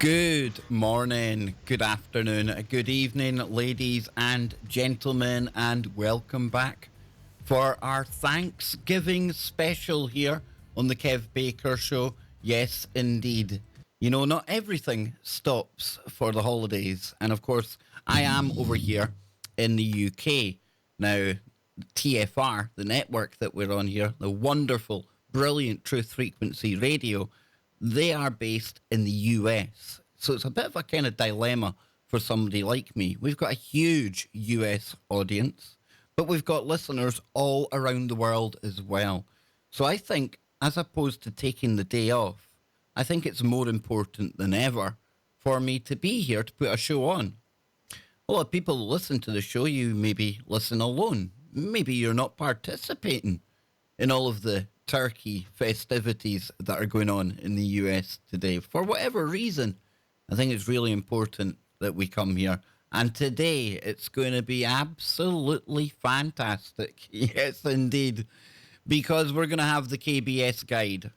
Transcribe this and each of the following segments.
Good morning, good afternoon, good evening, ladies and gentlemen, and welcome back for our Thanksgiving special here on the Kev Baker Show. Yes, indeed. You know, not everything stops for the holidays. And of course, I am over here in the UK. Now, TFR, the network that we're on here, the wonderful, brilliant Truth Frequency Radio, they are based in the US. So it's a bit of a kind of dilemma for somebody like me. We've got a huge US audience, but we've got listeners all around the world as well. So I think, as opposed to taking the day off, I think it's more important than ever for me to be here to put a show on. A lot of people listen to the show, you maybe listen alone. Maybe you're not participating in all of the turkey festivities that are going on in the US today. For whatever reason, I think it's really important that we come here. And today, it's going to be absolutely fantastic. Yes, indeed. Because we're going to have the KBS guide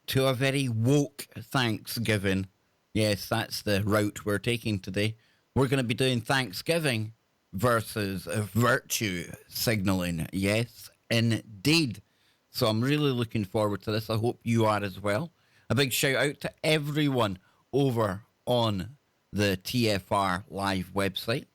to a very woke Thanksgiving. Yes, that's the route we're taking today. We're going to be doing Thanksgiving versus virtue signaling. Yes, indeed. So I'm really looking forward to this. I hope you are as well. A big shout out to everyone over on the TFR Live website,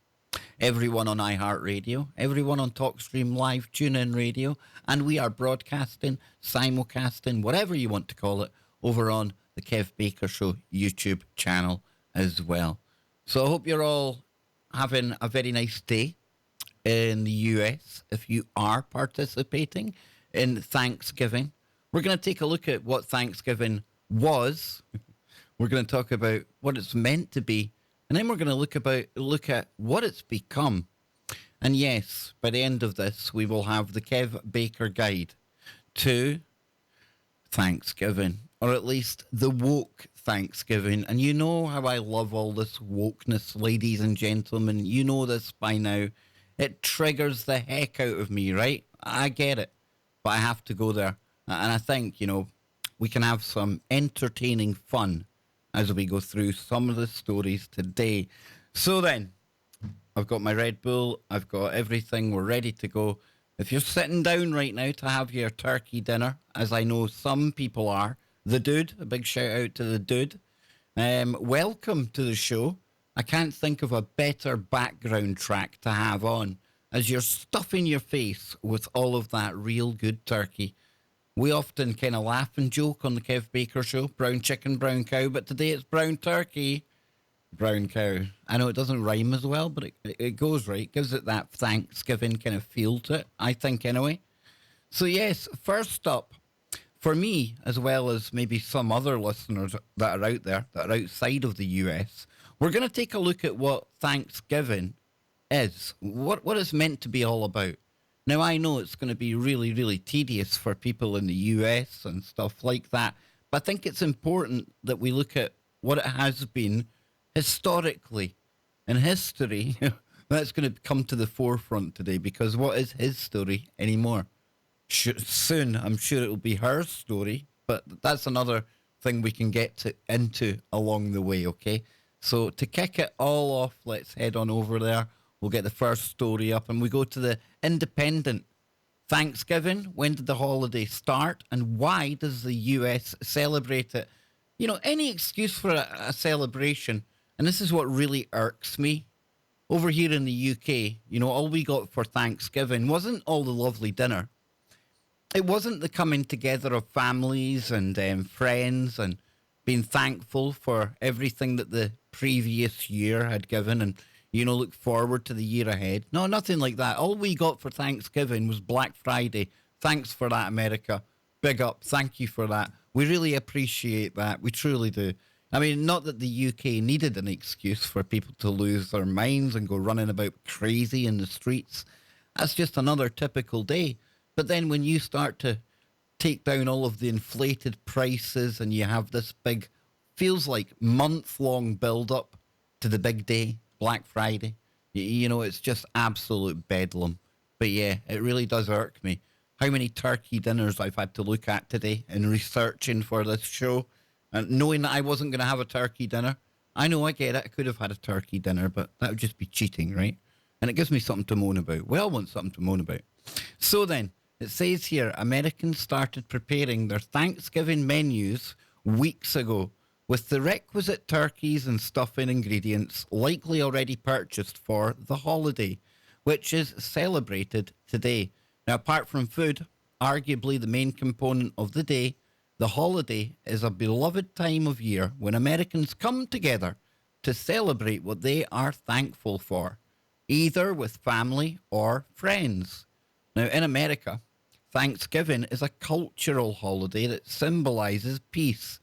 everyone on iHeartRadio, everyone on TalkStream Live, TuneIn Radio, and we are broadcasting, simulcasting, whatever you want to call it, over on the Kev Baker Show YouTube channel as well. So I hope you're all having a very nice day in the US if you are participating in Thanksgiving. We're going to take a look at what Thanksgiving was. We're going to talk about what it's meant to be, and then we're going to look at what it's become. And yes, by the end of this, we will have the Kev Baker Guide to Thanksgiving, or at least the woke Thanksgiving. And you know how I love all this wokeness, ladies and gentlemen. You know this by now. It triggers the heck out of me, right? I get it, but I have to go there. And I think, you know, we can have some entertaining fun as we go through some of the stories today. So then, I've got my Red Bull, I've got everything, we're ready to go. If you're sitting down right now to have your turkey dinner, as I know some people are, the dude, a big shout out to the dude, welcome to the show. I can't think of a better background track to have on as you're stuffing your face with all of that real good turkey. We often kind of laugh and joke on the Kev Baker Show, brown chicken, brown cow, but today it's brown turkey, brown cow. I know it doesn't rhyme as well, but it goes right. It gives it that Thanksgiving kind of feel to it, I think anyway. So yes, first up, for me, as well as maybe some other listeners that are out there, that are outside of the US, we're going to take a look at what Thanksgiving is, what it's meant to be all about. Now, I know it's going to be really, really tedious for people in the US and stuff like that, but I think it's important that we look at what it has been historically. In history, that's going to come to the forefront today, because what is his story anymore? Soon, I'm sure it will be her story, but that's another thing we can get into along the way, okay? So to kick it all off, let's head on over there. We'll get the first story up and we go to the Independent. Thanksgiving, when did the holiday start and why does the US celebrate it? You know, any excuse for a celebration, and this is what really irks me. Over here in the UK, you know, all we got for Thanksgiving wasn't all the lovely dinner. It wasn't the coming together of families and friends and being thankful for everything that the previous year had given and, you know, look forward to the year ahead. No, nothing like that. All we got for Thanksgiving was Black Friday. Thanks for that, America. Big up. Thank you for that. We really appreciate that. We truly do. I mean, not that the UK needed an excuse for people to lose their minds and go running about crazy in the streets. That's just another typical day. But then when you start to take down all of the inflated prices and you have this big, feels like month-long build-up to the big day, Black Friday. You know, it's just absolute bedlam. But yeah, it really does irk me. How many turkey dinners I've had to look at today in researching for this show. And knowing that I wasn't going to have a turkey dinner, I know, I get it. I could have had a turkey dinner, but that would just be cheating, right? And it gives me something to moan about. We all want something to moan about. So then, it says here Americans started preparing their Thanksgiving menus weeks ago with the requisite turkeys and stuffing ingredients likely already purchased for the holiday, which is celebrated today. Now, apart from food, arguably the main component of the day, the holiday is a beloved time of year when Americans come together to celebrate what they are thankful for, either with family or friends. Now, in America, Thanksgiving is a cultural holiday that symbolizes peace,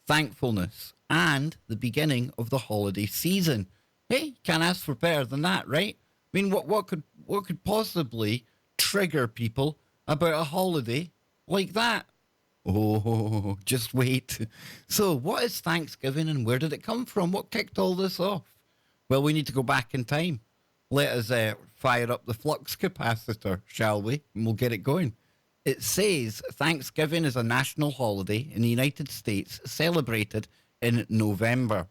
thankfulness, and the beginning of the holiday season. Hey, can't ask for better than that, right? I mean, what could possibly trigger people about a holiday like that? Oh, just wait. So, what is Thanksgiving and where did it come from? What kicked all this off? Well, we need to go back in time. Let us fire up the flux capacitor, shall we? And we'll get it going. It says Thanksgiving is a national holiday in the United States celebrated in November.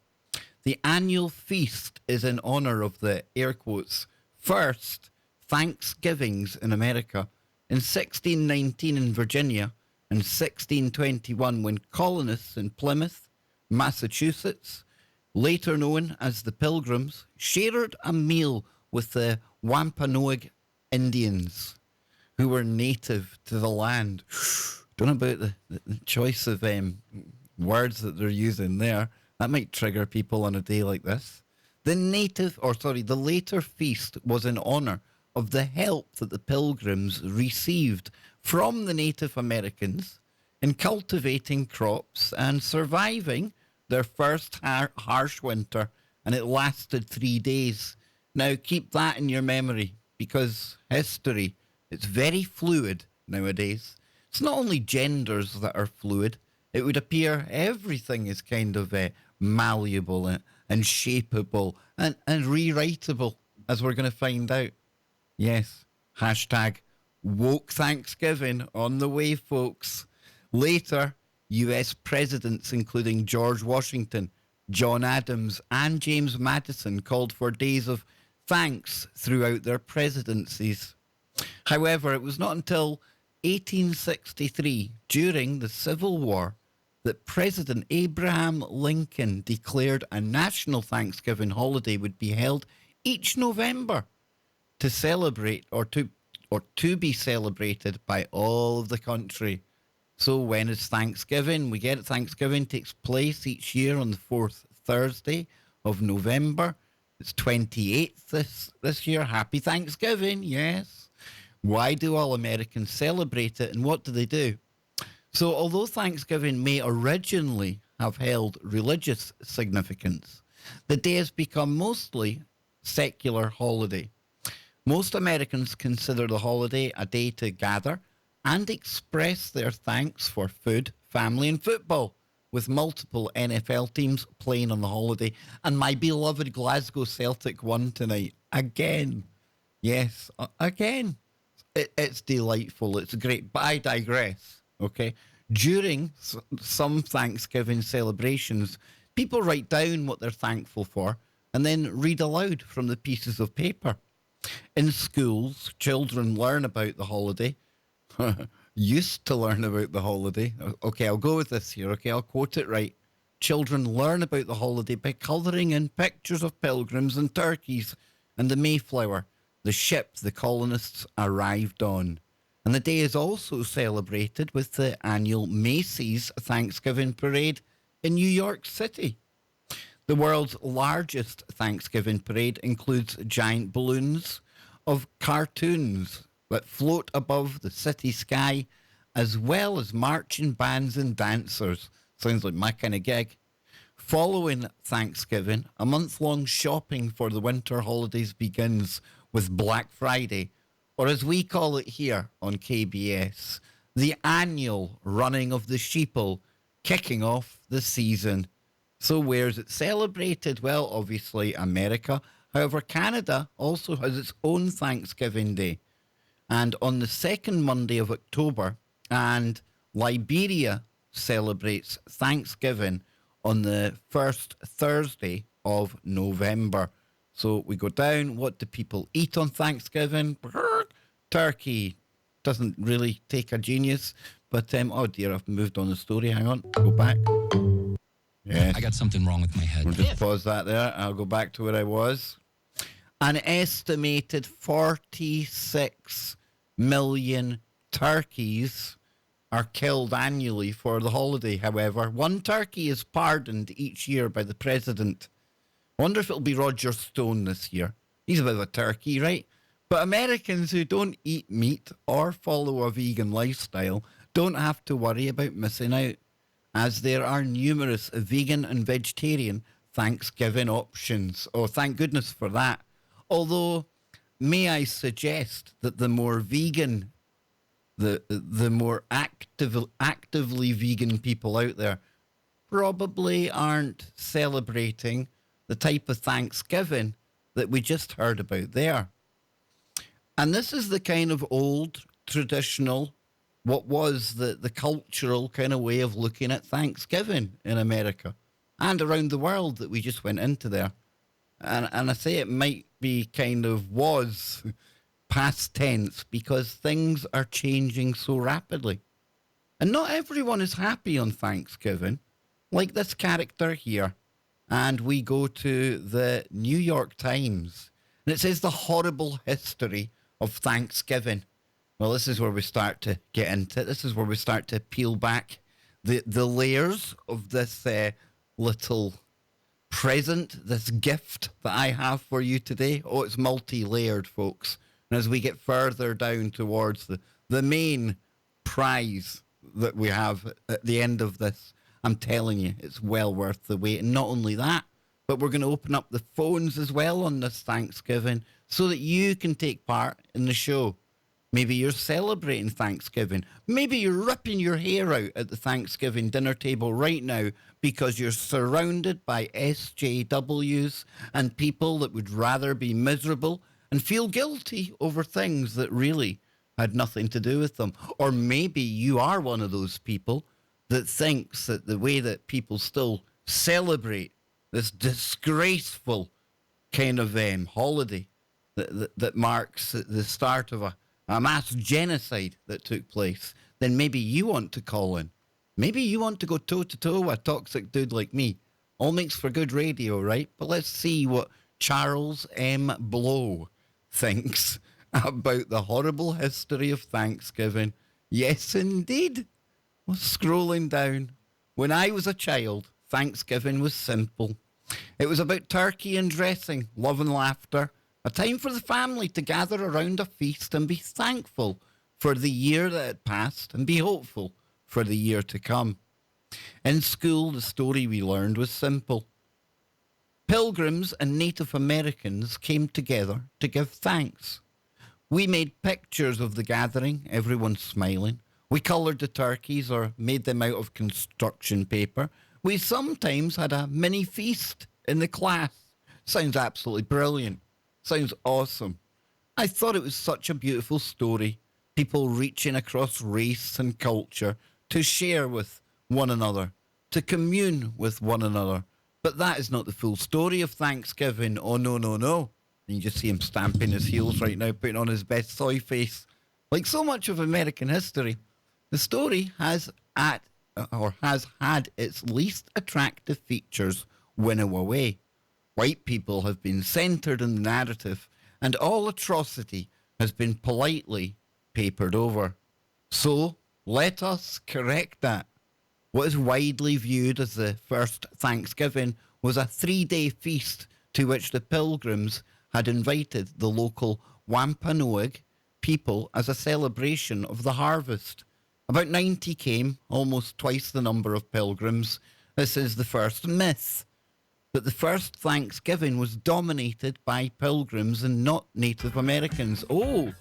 The annual feast is in honor of the, air quotes, first Thanksgivings in America in 1619 in Virginia and 1621 when colonists in Plymouth, Massachusetts, later known as the Pilgrims, shared a meal with the Wampanoag Indians, who were native to the land. Don't know about the choice of words that they're using there. That might trigger people on a day like this. The later feast was in honor of the help that the Pilgrims received from the Native Americans in cultivating crops and surviving their first harsh winter, and it lasted 3 days. Now, keep that in your memory because history, it's very fluid nowadays. It's not only genders that are fluid. It would appear everything is kind of malleable and shapeable and rewritable, as we're going to find out. Yes, hashtag woke Thanksgiving on the way, folks. Later, US presidents, including George Washington, John Adams, and James Madison, called for days of thanks throughout their presidencies. However, it was not until 1863, during the Civil War, that President Abraham Lincoln declared a national Thanksgiving holiday would be held each November to celebrate or to be celebrated by all of the country. So when is Thanksgiving? We get it. Thanksgiving takes place each year on the fourth Thursday of November. It's 28th this year. Happy Thanksgiving, yes. Why do all Americans celebrate it and what do they do? So although Thanksgiving may originally have held religious significance, the day has become mostly secular holiday. Most Americans consider the holiday a day to gather and express their thanks for food, family, and football, with multiple NFL teams playing on the holiday. And my beloved Glasgow Celtic won tonight. Again. Yes, again. It's delightful. It's great. But I digress, okay? During some Thanksgiving celebrations, people write down what they're thankful for and then read aloud from the pieces of paper. In schools, children learn about the holiday. Used to learn about the holiday. Okay, I'll go with this here. Okay, I'll quote it right. Children learn about the holiday by colouring in pictures of pilgrims and turkeys and the Mayflower, the ship the colonists arrived on. And the day is also celebrated with the annual Macy's Thanksgiving Parade in New York City. The world's largest Thanksgiving parade includes giant balloons of cartoons that float above the city sky, as well as marching bands and dancers. Sounds like my kind of gig. Following Thanksgiving, a month-long shopping for the winter holidays begins with Black Friday, or as we call it here on KBS, the annual running of the sheeple, kicking off the season. So where is it celebrated? Well, obviously America. However, Canada also has its own Thanksgiving Day. And on the second Monday of October, and Liberia celebrates Thanksgiving on the first Thursday of November. So we go down. What do people eat on Thanksgiving? Turkey. Doesn't really take a genius. But, oh dear, I've moved on the story. Hang on. Go back. Yes. I got something wrong with my head. We'll just pause that there. I'll go back to where I was. An estimated 46 million turkeys are killed annually for the holiday, however. One turkey is pardoned each year by the president. I wonder if it'll be Roger Stone this year. He's a bit of a turkey, right? But Americans who don't eat meat or follow a vegan lifestyle don't have to worry about missing out, as there are numerous vegan and vegetarian Thanksgiving options. Oh, thank goodness for that. Although, may I suggest that the more vegan, the more actively vegan people out there probably aren't celebrating the type of Thanksgiving that we just heard about there. And this is the kind of old, traditional, what was the cultural kind of way of looking at Thanksgiving in America and around the world that we just went into there. And I say it might be kind of was past tense because things are changing so rapidly. And not everyone is happy on Thanksgiving, like this character here. And we go to the New York Times, and it says the horrible history of Thanksgiving. Well, this is where we start to get into it. This is where we start to peel back the layers of this little present, this gift that I have for you today. Oh, it's multi-layered, folks. And as we get further down towards the main prize that we have at the end of this, I'm telling you, it's well worth the wait. And not only that, but we're going to open up the phones as well on this Thanksgiving so that you can take part in the show. Maybe you're celebrating Thanksgiving. Maybe you're ripping your hair out at the Thanksgiving dinner table right now because you're surrounded by SJWs and people that would rather be miserable and feel guilty over things that really had nothing to do with them. Or maybe you are one of those people that thinks that the way that people still celebrate this disgraceful kind of holiday that marks the start of a mass genocide that took place, then maybe you want to call in. Maybe you want to go toe-to-toe with a toxic dude like me. All makes for good radio, right? But let's see what Charles M. Blow thinks about the horrible history of Thanksgiving. Yes, indeed. Well, scrolling down. When I was a child, Thanksgiving was simple. It was about turkey and dressing, love and laughter, a time for the family to gather around a feast and be thankful for the year that had passed and be hopeful for the year to come. In school, the story we learned was simple. Pilgrims and Native Americans came together to give thanks. We made pictures of the gathering, everyone smiling. We coloured the turkeys or made them out of construction paper. We sometimes had a mini feast in the class. Sounds absolutely brilliant. Sounds awesome. I thought it was such a beautiful story. People reaching across race and culture to share with one another, to commune with one another. But that is not the full story of Thanksgiving. Oh, no, no, no. And you just see him stamping his heels right now, putting on his best soy face. Like so much of American history, the story has had its least attractive features winnow away. White people have been centred in the narrative, and all atrocity has been politely papered over. So, let us correct that. What is widely viewed as the first Thanksgiving was a 3-day feast to which the Pilgrims had invited the local Wampanoag people as a celebration of the harvest. About 90 came, almost twice the number of pilgrims. This is the first myth, that the first Thanksgiving was dominated by pilgrims and not Native Americans. Oh,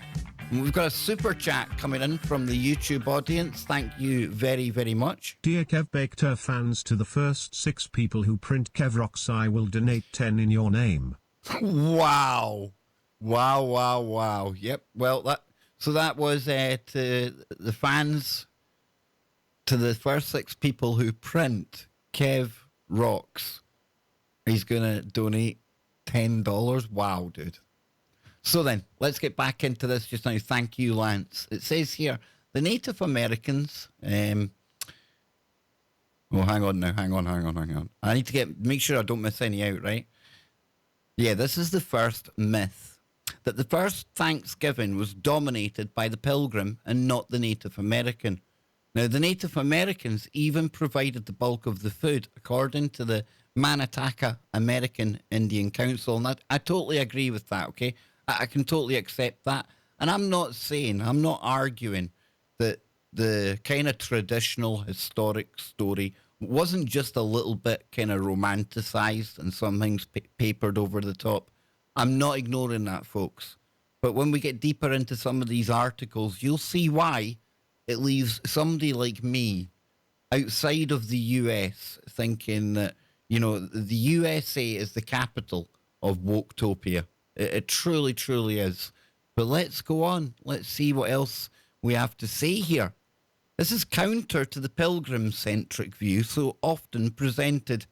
we've got a super chat coming in from the YouTube audience. Thank you very, very much. Dear Kev Baker fans, to the first 6 people who print Kev Rocks, I will donate 10 in your name. Wow. Wow, wow, wow. Yep. Well, that was to the fans, to the first 6 people who print Kev rocks. He's going to donate $10. Wow, dude. So then, let's get back into this just now. Thank you, Lance. It says here, the Native Americans... oh, hang on now. Hang on. I need to make sure I don't miss any out, right? Yeah, this is the first myth. That the first Thanksgiving was dominated by the Pilgrim and not the Native American. Now, the Native Americans even provided the bulk of the food, according to the Manataka American Indian Council. And I totally agree with that, okay? I can totally accept that. And I'm not arguing that the kind of traditional historic story wasn't just a little bit kind of romanticized and some things papered over the top. I'm not ignoring that, folks. But when we get deeper into some of these articles, you'll see why it leaves somebody like me outside of the US thinking that, the USA is the capital of Woketopia. It truly, truly is. But let's go on. Let's see what else we have to say here. This is counter to the pilgrim-centric view so often presented.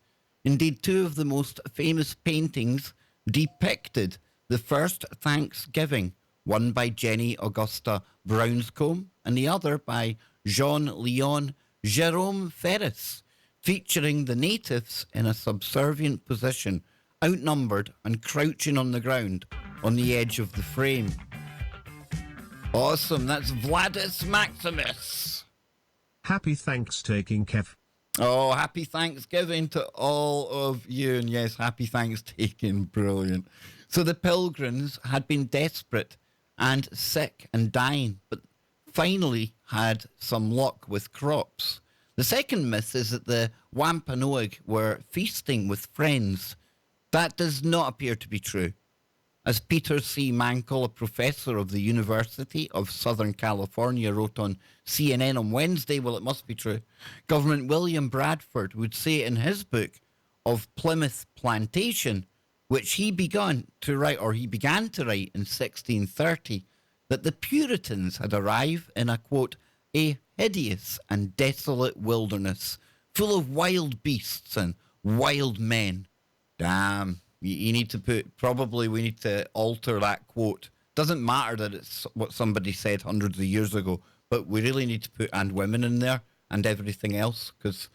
Indeed, two of the most famous paintings depicted the first Thanksgiving, one by Jenny Augusta Brownscombe and the other by Jean-Leon Jerome Ferris, featuring the natives in a subservient position, outnumbered and crouching on the ground on the edge of the frame. Awesome, that's Vladis Maximus. Happy Thanksgiving, Kev. Oh, happy Thanksgiving to all of you. And yes, happy Thanksgiving. Brilliant. So the pilgrims had been desperate and sick and dying, but finally had some luck with crops. The second myth is that the Wampanoag were feasting with friends. That does not appear to be true. As Peter C. Mankell, a professor of the University of Southern California, wrote on CNN on Wednesday, well, it must be true, Government William Bradford would say in his book of Plymouth Plantation, which he began to write in 1630, that the Puritans had arrived in a, quote, a hideous and desolate wilderness, full of wild beasts and wild men. Damn. You need to we need to alter that quote. Doesn't matter that it's what somebody said hundreds of years ago, but we really need to put and women in there and everything else, because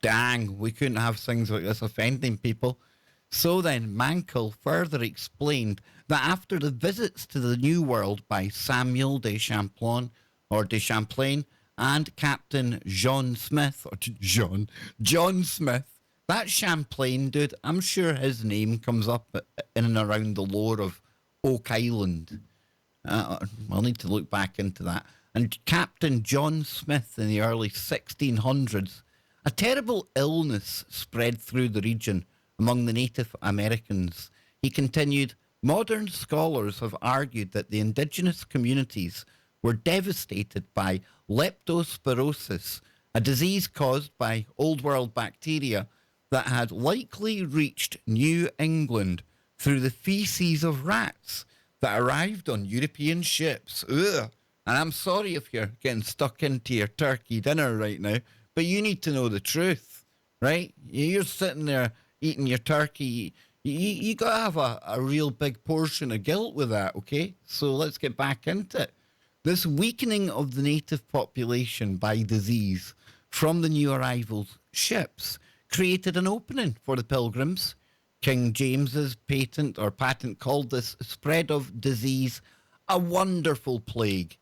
dang, we couldn't have things like this offending people. So then Mankell further explained that after the visits to the New World by Samuel de Champlain and Captain John Smith, John Smith, that Champlain dude, I'm sure his name comes up in and around the lore of Oak Island. I'll need to look back into that. And Captain John Smith in the early 1600s, a terrible illness spread through the region among the Native Americans. He continued, modern scholars have argued that the indigenous communities were devastated by leptospirosis, a disease caused by Old World bacteria that had likely reached New England through the feces of rats that arrived on European ships. Ugh. And I'm sorry if you're getting stuck into your turkey dinner right now, but you need to know the truth, right? You're sitting there eating your turkey. You got to have a real big portion of guilt with that, okay? So let's get back into it. This weakening of the native population by disease from the new arrivals' ships created an opening for the pilgrims. King James's patent called this spread of disease a wonderful plague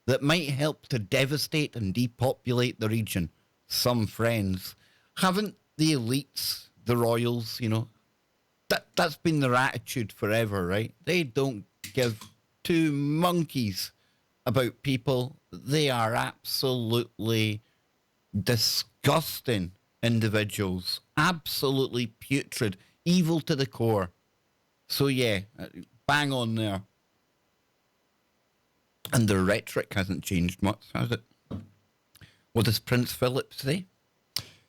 that might help to devastate and depopulate the region. Some friends. Haven't the elites, the royals, that's been their attitude forever, right? They don't give two monkeys about people. They are absolutely disgusting individuals, absolutely putrid, evil to the core. So yeah, bang on there. And the rhetoric hasn't changed much, has it? What does Prince Philip say?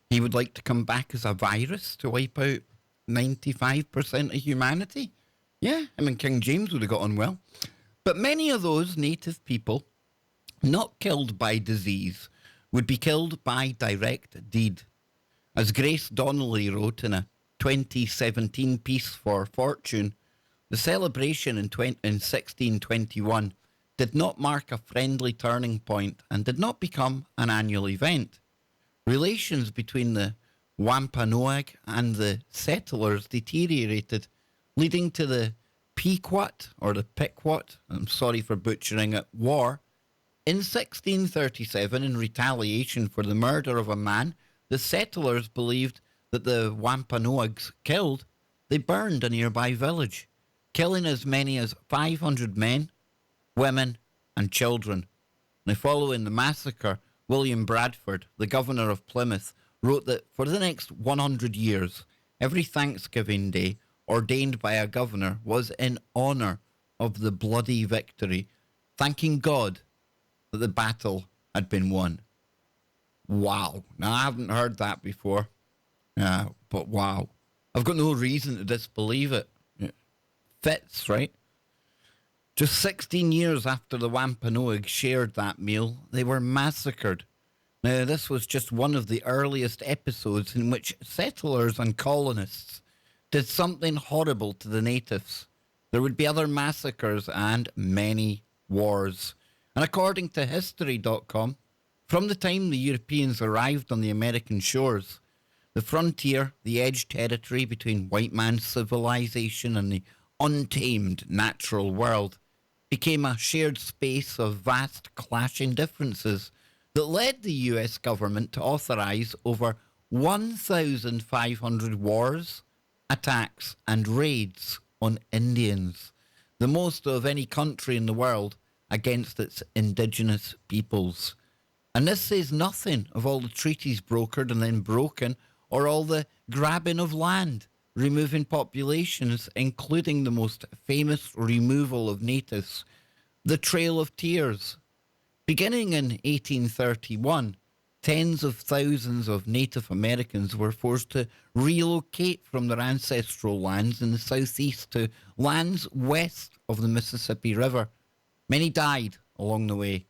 He would like to come back as a virus to wipe out 95% of humanity? Yeah, King James would have got on well. But many of those native people, not killed by disease, would be killed by direct deed. As Grace Donnelly wrote in a 2017 piece for Fortune, the celebration in 1621 did not mark a friendly turning point and did not become an annual event. Relations between the Wampanoag and the settlers deteriorated, leading to the Pequot, or the Pequot, I'm sorry for butchering it, war. In 1637, in retaliation for the murder of a man the settlers believed that the Wampanoags killed, they burned a nearby village, killing as many as 500 men, women, and children. Now, following the massacre, William Bradford, the governor of Plymouth, wrote that for the next 100 years, every Thanksgiving Day ordained by a governor was in honour of the bloody victory, thanking God that the battle had been won. Wow. Now, I haven't heard that before, but wow. I've got no reason to disbelieve it. It fits, right? Just 16 years after the Wampanoag shared that meal, they were massacred. Now, this was just one of the earliest episodes in which settlers and colonists did something horrible to the natives. There would be other massacres and many wars. And according to History.com, from the time the Europeans arrived on the American shores, the frontier, the edge territory between white man's civilization and the untamed natural world, became a shared space of vast clashing differences that led the US government to authorize over 1,500 wars, attacks, and raids on Indians, the most of any country in the world against its indigenous peoples. And this says nothing of all the treaties brokered and then broken, or all the grabbing of land, removing populations, including the most famous removal of natives, the Trail of Tears. Beginning in 1831, tens of thousands of Native Americans were forced to relocate from their ancestral lands in the southeast to lands west of the Mississippi River. Many died along the way.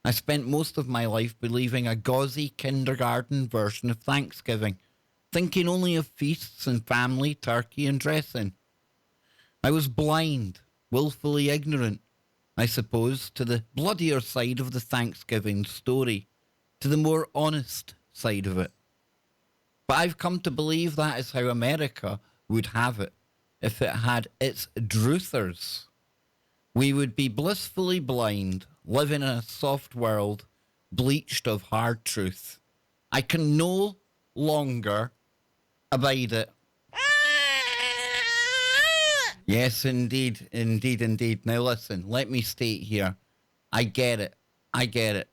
I spent most of my life believing a gauzy kindergarten version of Thanksgiving, thinking only of feasts and family, turkey and dressing. I was blind, willfully ignorant, I suppose, to the bloodier side of the Thanksgiving story, to the more honest side of it. But I've come to believe that is how America would have it if it had its truthers. We would be blissfully blind, living in a soft world, bleached of hard truth. I can no longer abide it. Yes, indeed, indeed, indeed. Now listen, let me state here. I get it. I get it.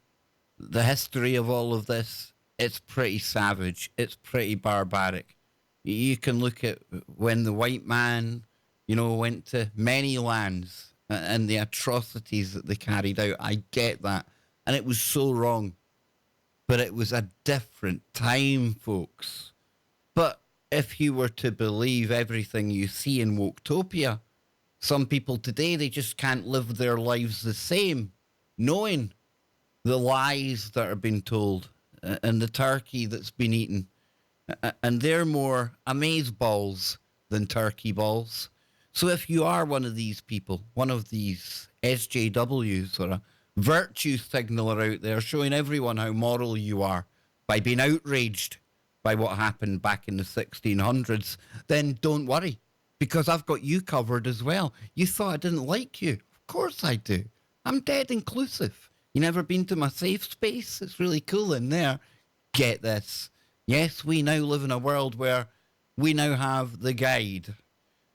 The history of all of this, it's pretty savage. It's pretty barbaric. You can look at when the white man, went to many lands and the atrocities that they carried out. I get that. And it was so wrong. But it was a different time, folks. But if you were to believe everything you see in Woketopia, some people today, they just can't live their lives the same, knowing the lies that are being told and the turkey that's been eaten. And they're more amazeballs than turkey balls. So if you are one of these people, one of these SJWs or a virtue signaler out there showing everyone how moral you are by being outraged by what happened back in the 1600s, then don't worry, because I've got you covered as well. You thought I didn't like you. Of course I do. I'm dead inclusive. You never been to my safe space? It's really cool in there. Get this. Yes, we now live in a world where we now have the guide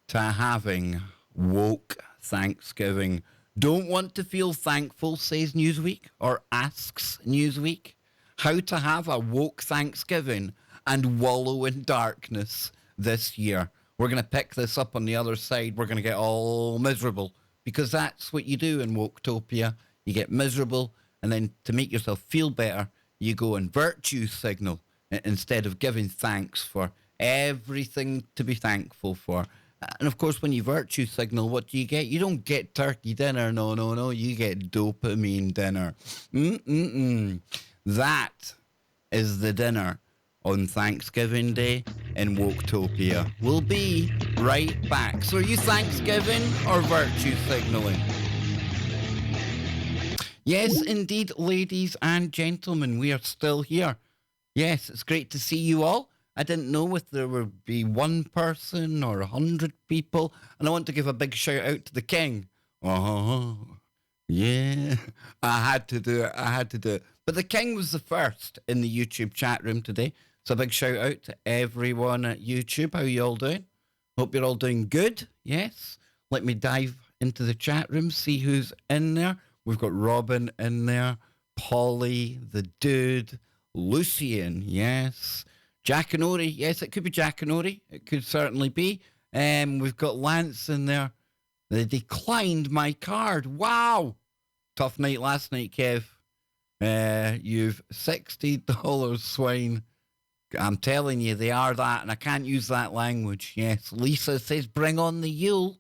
to having woke Thanksgiving. Don't want to feel thankful, says Newsweek, or asks Newsweek. How to have a woke Thanksgiving and wallow in darkness this year. We're going to pick this up on the other side. We're going to get all miserable because that's what you do in Woketopia. You get miserable, and then to make yourself feel better, you go and virtue signal instead of giving thanks for everything to be thankful for. And of course, when you virtue signal, what do you get? You don't get turkey dinner. No. You get dopamine dinner. That is the dinner on Thanksgiving Day in Woketopia. We'll be right back. So are you Thanksgiving or virtue signaling? Yes, indeed, ladies and gentlemen, we are still here. Yes, it's great to see you all. I didn't know if there would be one person or 100 people. And I want to give a big shout out to the king. Oh, yeah. I had to do it. But the king was the first in the YouTube chat room today. So a big shout out to everyone at YouTube. How you all doing? Hope you're all doing good. Yes. Let me dive into the chat room, see who's in there. We've got Robin in there, Polly, the dude, Lucian, yes. Jackanory, yes, it could be Jackanory. It could certainly be. We've got Lance in there. They declined my card. Wow. Tough night last night, Kev. You've $60 swine. I'm telling you, they are that, and I can't use that language. Yes, Lisa says, bring on the Yule.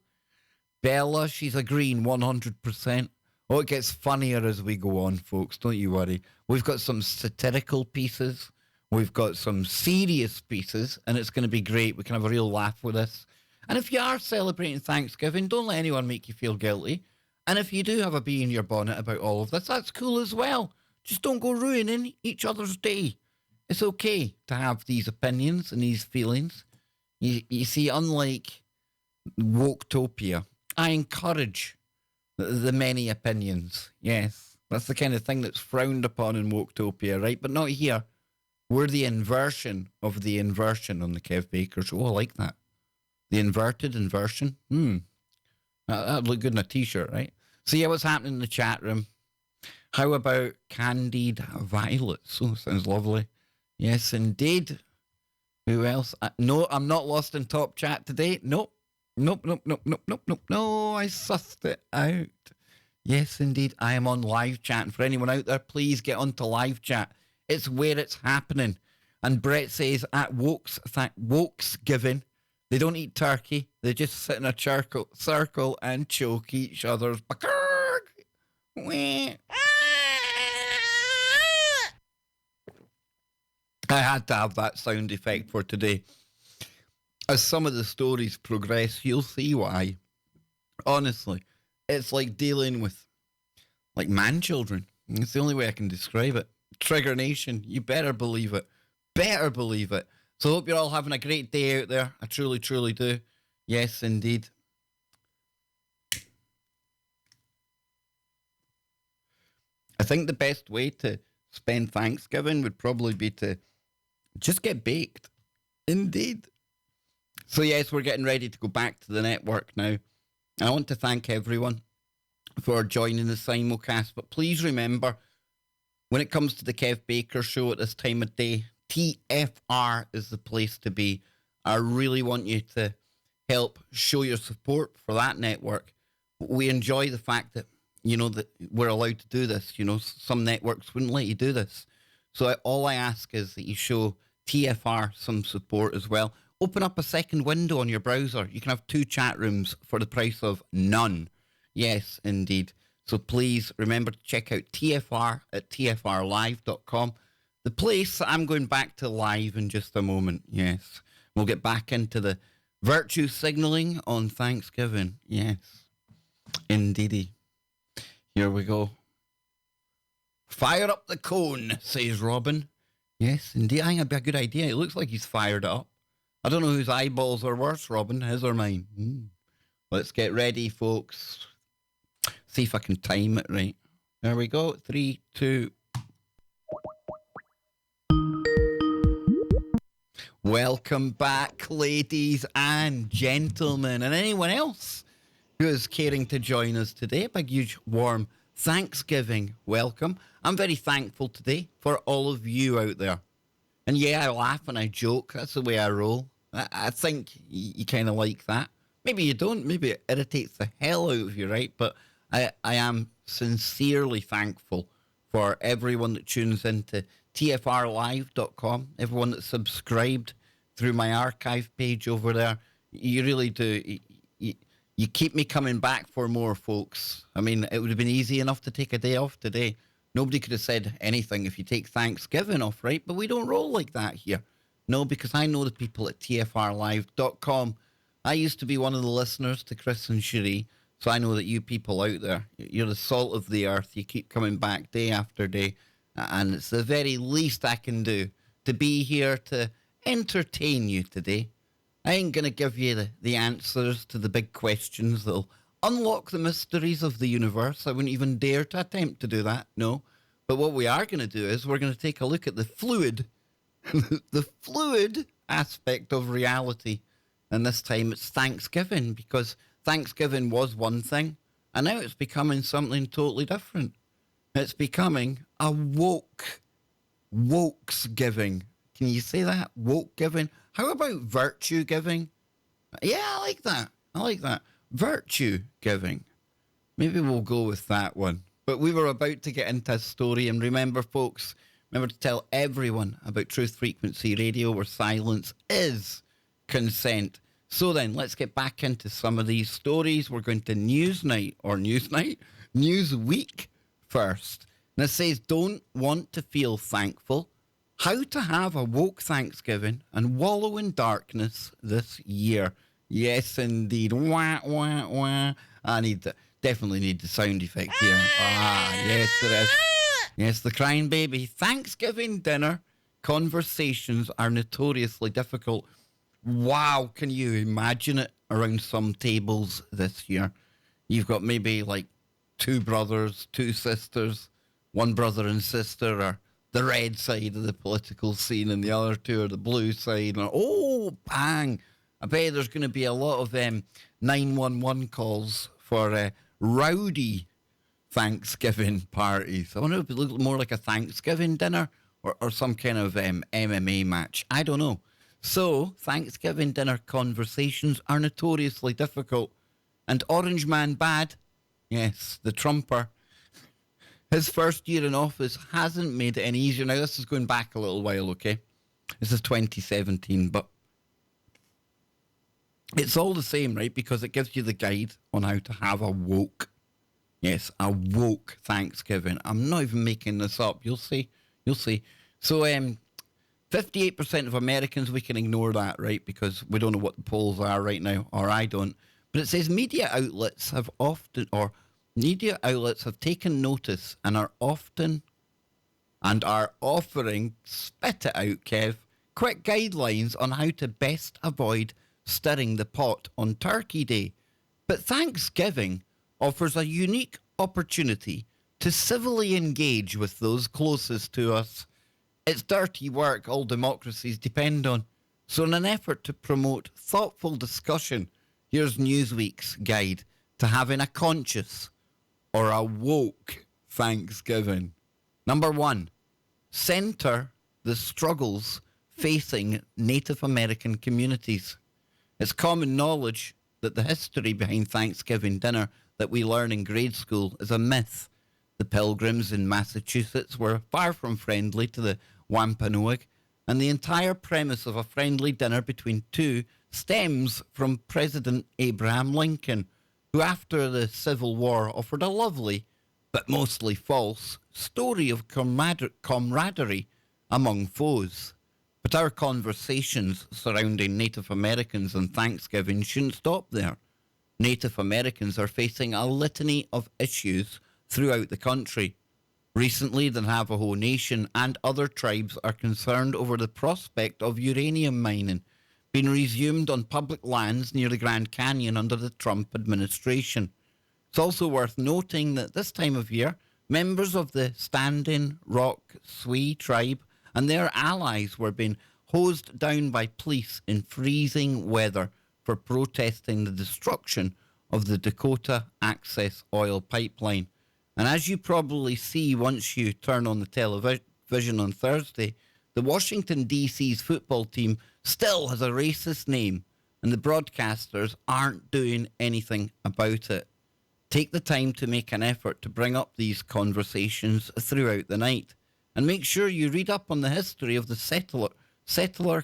Bella, she's agreeing 100%. Oh, it gets funnier as we go on, folks. Don't you worry. We've got some satirical pieces. We've got some serious pieces, and it's going to be great. We can have a real laugh with this. And if you are celebrating Thanksgiving, don't let anyone make you feel guilty. And if you do have a bee in your bonnet about all of this, that's cool as well. Just don't go ruining each other's day. It's okay to have these opinions and these feelings. You see, unlike Woketopia, I encourage the many opinions. Yes, that's the kind of thing that's frowned upon in Woketopia, right? But not here. We're the inversion of the inversion on the Kev Baker show. Oh, I like that. The inverted inversion. That'd look good in a t-shirt, right? So yeah, what's happening in the chat room? How about Candied Violets? Oh, sounds lovely. Yes, indeed. Who else? No, I'm not lost in top chat today. Nope. Nope. No, I sussed it out. Yes, indeed. I am on live chat. And for anyone out there, please get onto live chat. It's where it's happening. And Brett says at Wokes giving, they don't eat turkey. They just sit in a circle and choke each other's. I had to have that sound effect for today. As some of the stories progress, you'll see why. Honestly, it's like dealing with like man children. It's the only way I can describe it. Trigger Nation, you better believe it. Better believe it. So I hope you're all having a great day out there. I truly, truly do. Yes, indeed. I think the best way to spend Thanksgiving would probably be to just get baked. Indeed. So yes, we're getting ready to go back to the network now. I want to thank everyone for joining the simulcast, but please remember, when it comes to the Kev Baker show at this time of day, TFR is the place to be. I really want you to help show your support for that network. We enjoy the fact that, that we're allowed to do this. Some networks wouldn't let you do this. So all I ask is that you show TFR some support as well. Open up a second window on your browser. You can have 2 chat rooms for the price of none. Yes, indeed. So please remember to check out TFR at tfrlive.com. The place I'm going back to live in just a moment. Yes. We'll get back into the virtue signaling on Thanksgiving. Yes. Indeedy. Here we go. Fire up the cone, says Robin. Yes, indeed. I think that'd be a good idea. It looks like he's fired it up. I don't know whose eyeballs are worse, Robin, his or mine. Let's get ready, folks. See if I can time it right. There we go. 3, 2. Welcome back, ladies and gentlemen, and anyone else who is caring to join us today. A big, huge, warm Thanksgiving welcome. I'm very thankful today for all of you out there. And yeah, I laugh and I joke. That's the way I roll. I think you kind of like that. Maybe you don't. Maybe it irritates the hell out of you, right? But I am sincerely thankful for everyone that tunes into tfrlive.com, everyone that's subscribed through my archive page over there. You really do. You keep me coming back for more, folks. I mean, it would have been easy enough to take a day off today. Nobody could have said anything if you take Thanksgiving off, right? But we don't roll like that here. No, because I know the people at tfrlive.com. I used to be one of the listeners to Chris and Cherie, so I know that you people out there, you're the salt of the earth. You keep coming back day after day, and it's the very least I can do to be here to entertain you today. I ain't going to give you the answers to the big questions that'll unlock the mysteries of the universe. I wouldn't even dare to attempt to do that, no. But what we are going to do is we're going to take a look at the fluid, the fluid aspect of reality. And this time it's Thanksgiving, because Thanksgiving was one thing, and now it's becoming something totally different. It's becoming a wokes giving. Can you say that? Woke giving? How about virtue giving? Yeah, I like that. Virtue giving. Maybe we'll go with that one. But we were about to get into a story, and remember, folks, remember to tell everyone about Truth Frequency Radio, where silence is consent. So then, let's get back into some of these stories. We're going to Newsweek first. And it says, don't want to feel thankful. How to have a woke Thanksgiving and wallow in darkness this year. Yes, indeed. Wah, wah, wah. Definitely need the sound effect here. Yes, it is. Yes, the crying baby. Thanksgiving dinner conversations are notoriously difficult. Wow, can you imagine it around some tables this year? You've got maybe like two brothers, two sisters, one brother and sister are the red side of the political scene, and the other two are the blue side. And oh, bang! I bet there's going to be a lot of 911 calls for rowdy Thanksgiving parties. I wonder if it looked more like a Thanksgiving dinner or some kind of MMA match. I don't know. So, Thanksgiving dinner conversations are notoriously difficult. And Orange Man Bad, yes, the Trumper, his first year in office hasn't made it any easier. Now, this is going back a little while, okay? This is 2017, but it's all the same, right? Because it gives you the guide on how to have a woke, yes, a woke Thanksgiving. I'm not even making this up. You'll see. So, 58% of Americans, we can ignore that, right? Because we don't know what the polls are right now, or I don't. But it says media outlets have taken notice and are offering, spit it out, Kev, quick guidelines on how to best avoid stirring the pot on Turkey Day. But Thanksgiving offers a unique opportunity to civilly engage with those closest to us. It's dirty work all democracies depend on. So in an effort to promote thoughtful discussion, here's Newsweek's guide to having a conscious or a woke Thanksgiving. Number 1, center the struggles facing Native American communities. It's common knowledge that the history behind Thanksgiving dinner that we learn in grade school is a myth. The Pilgrims in Massachusetts were far from friendly to the Wampanoag, and the entire premise of a friendly dinner between two stems from President Abraham Lincoln, who after the Civil War offered a lovely, but mostly false, story of camaraderie among foes. But our conversations surrounding Native Americans and Thanksgiving shouldn't stop there. Native Americans are facing a litany of issues throughout the country. Recently, the Navajo Nation and other tribes are concerned over the prospect of uranium mining being resumed on public lands near the Grand Canyon under the Trump administration. It's also worth noting that this time of year, members of the Standing Rock Sioux tribe and their allies were being hosed down by police in freezing weather for protesting the destruction of the Dakota Access Oil Pipeline. And as you probably see once you turn on the television on Thursday, the Washington, D.C.'s football team still has a racist name, and the broadcasters aren't doing anything about it. Take the time to make an effort to bring up these conversations throughout the night, and make sure you read up on the history of the settler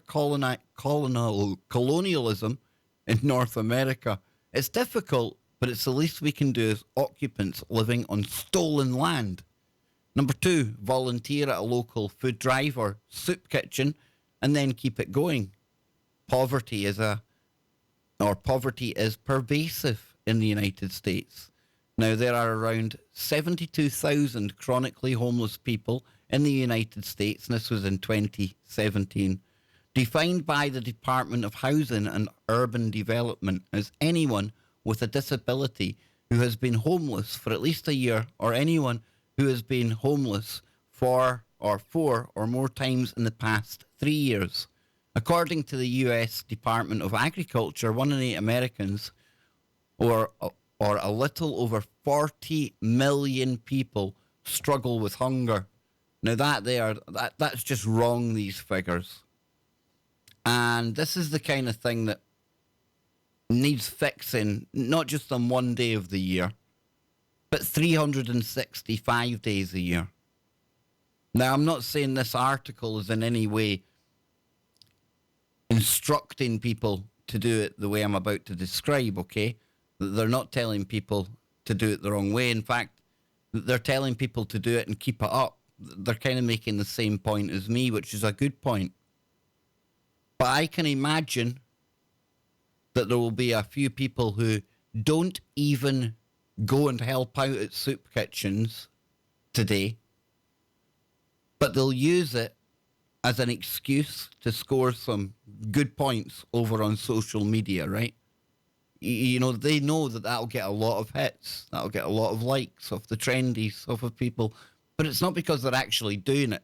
colonialism in North America. It's difficult, but it's the least we can do as occupants living on stolen land. Number 2, volunteer at a local food drive or soup kitchen and then keep it going. Poverty is pervasive in the United States. Now, there are around 72,000 chronically homeless people in the United States, and this was in 2017, defined by the Department of Housing and Urban Development as anyone with a disability who has been homeless for at least a year, or anyone who has been homeless for four or more times in the past 3 years. According to the U.S. Department of Agriculture, 1 in 8 Americans, or a little over 40 million people, struggle with hunger. Now that's just wrong, these figures. And this is the kind of thing that needs fixing, not just on one day of the year, but 365 days a year. Now, I'm not saying this article is in any way instructing people to do it the way I'm about to describe, okay? They're not telling people to do it the wrong way. In fact, they're telling people to do it and keep it up. They're kind of making the same point as me, which is a good point. But I can imagine that there will be a few people who don't even go and help out at soup kitchens today, but they'll use it as an excuse to score some good points over on social media, right? You know, they know that that'll get a lot of hits, that'll get a lot of likes off the trendies, off of people, but it's not because they're actually doing it.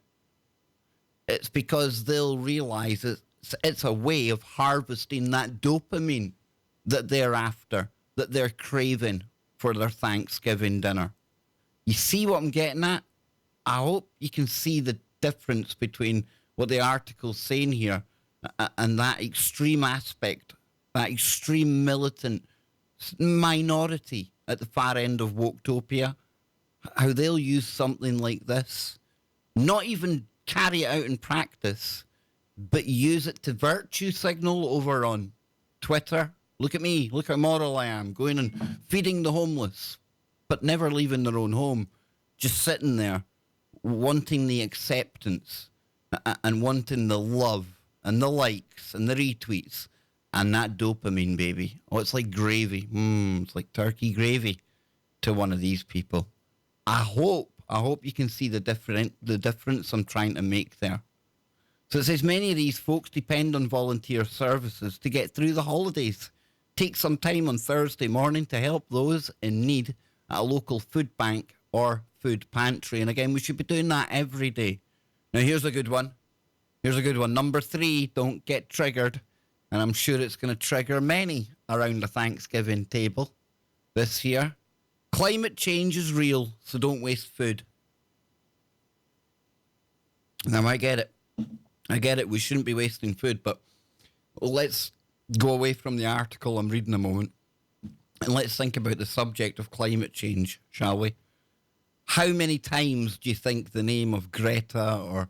It's because they'll realize it's a way of harvesting that dopamine that they're after, that they're craving for their Thanksgiving dinner. You see what I'm getting at? I hope you can see the difference between what the article's saying here and that extreme aspect, that extreme militant minority at the far end of Woketopia, how they'll use something like this, not even carry it out in practice, but use it to virtue signal over on Twitter. Look at me, look how moral I am, going and feeding the homeless, but never leaving their own home, just sitting there, wanting the acceptance and wanting the love and the likes and the retweets and that dopamine, baby. Oh, it's like gravy. It's like turkey gravy to one of these people. I hope you can see the difference I'm trying to make there. So it says many of these folks depend on volunteer services to get through the holidays. Take some time on Thursday morning to help those in need at a local food bank or food pantry. And again, we should be doing that every day. Now, here's a good one. Number 3, don't get triggered. And I'm sure it's going to trigger many around the Thanksgiving table this year. Climate change is real, so don't waste food. Now, I get it. We shouldn't be wasting food, but let's go away from the article I'm reading a moment and let's think about the subject of climate change, shall we? How many times do you think the name of Greta or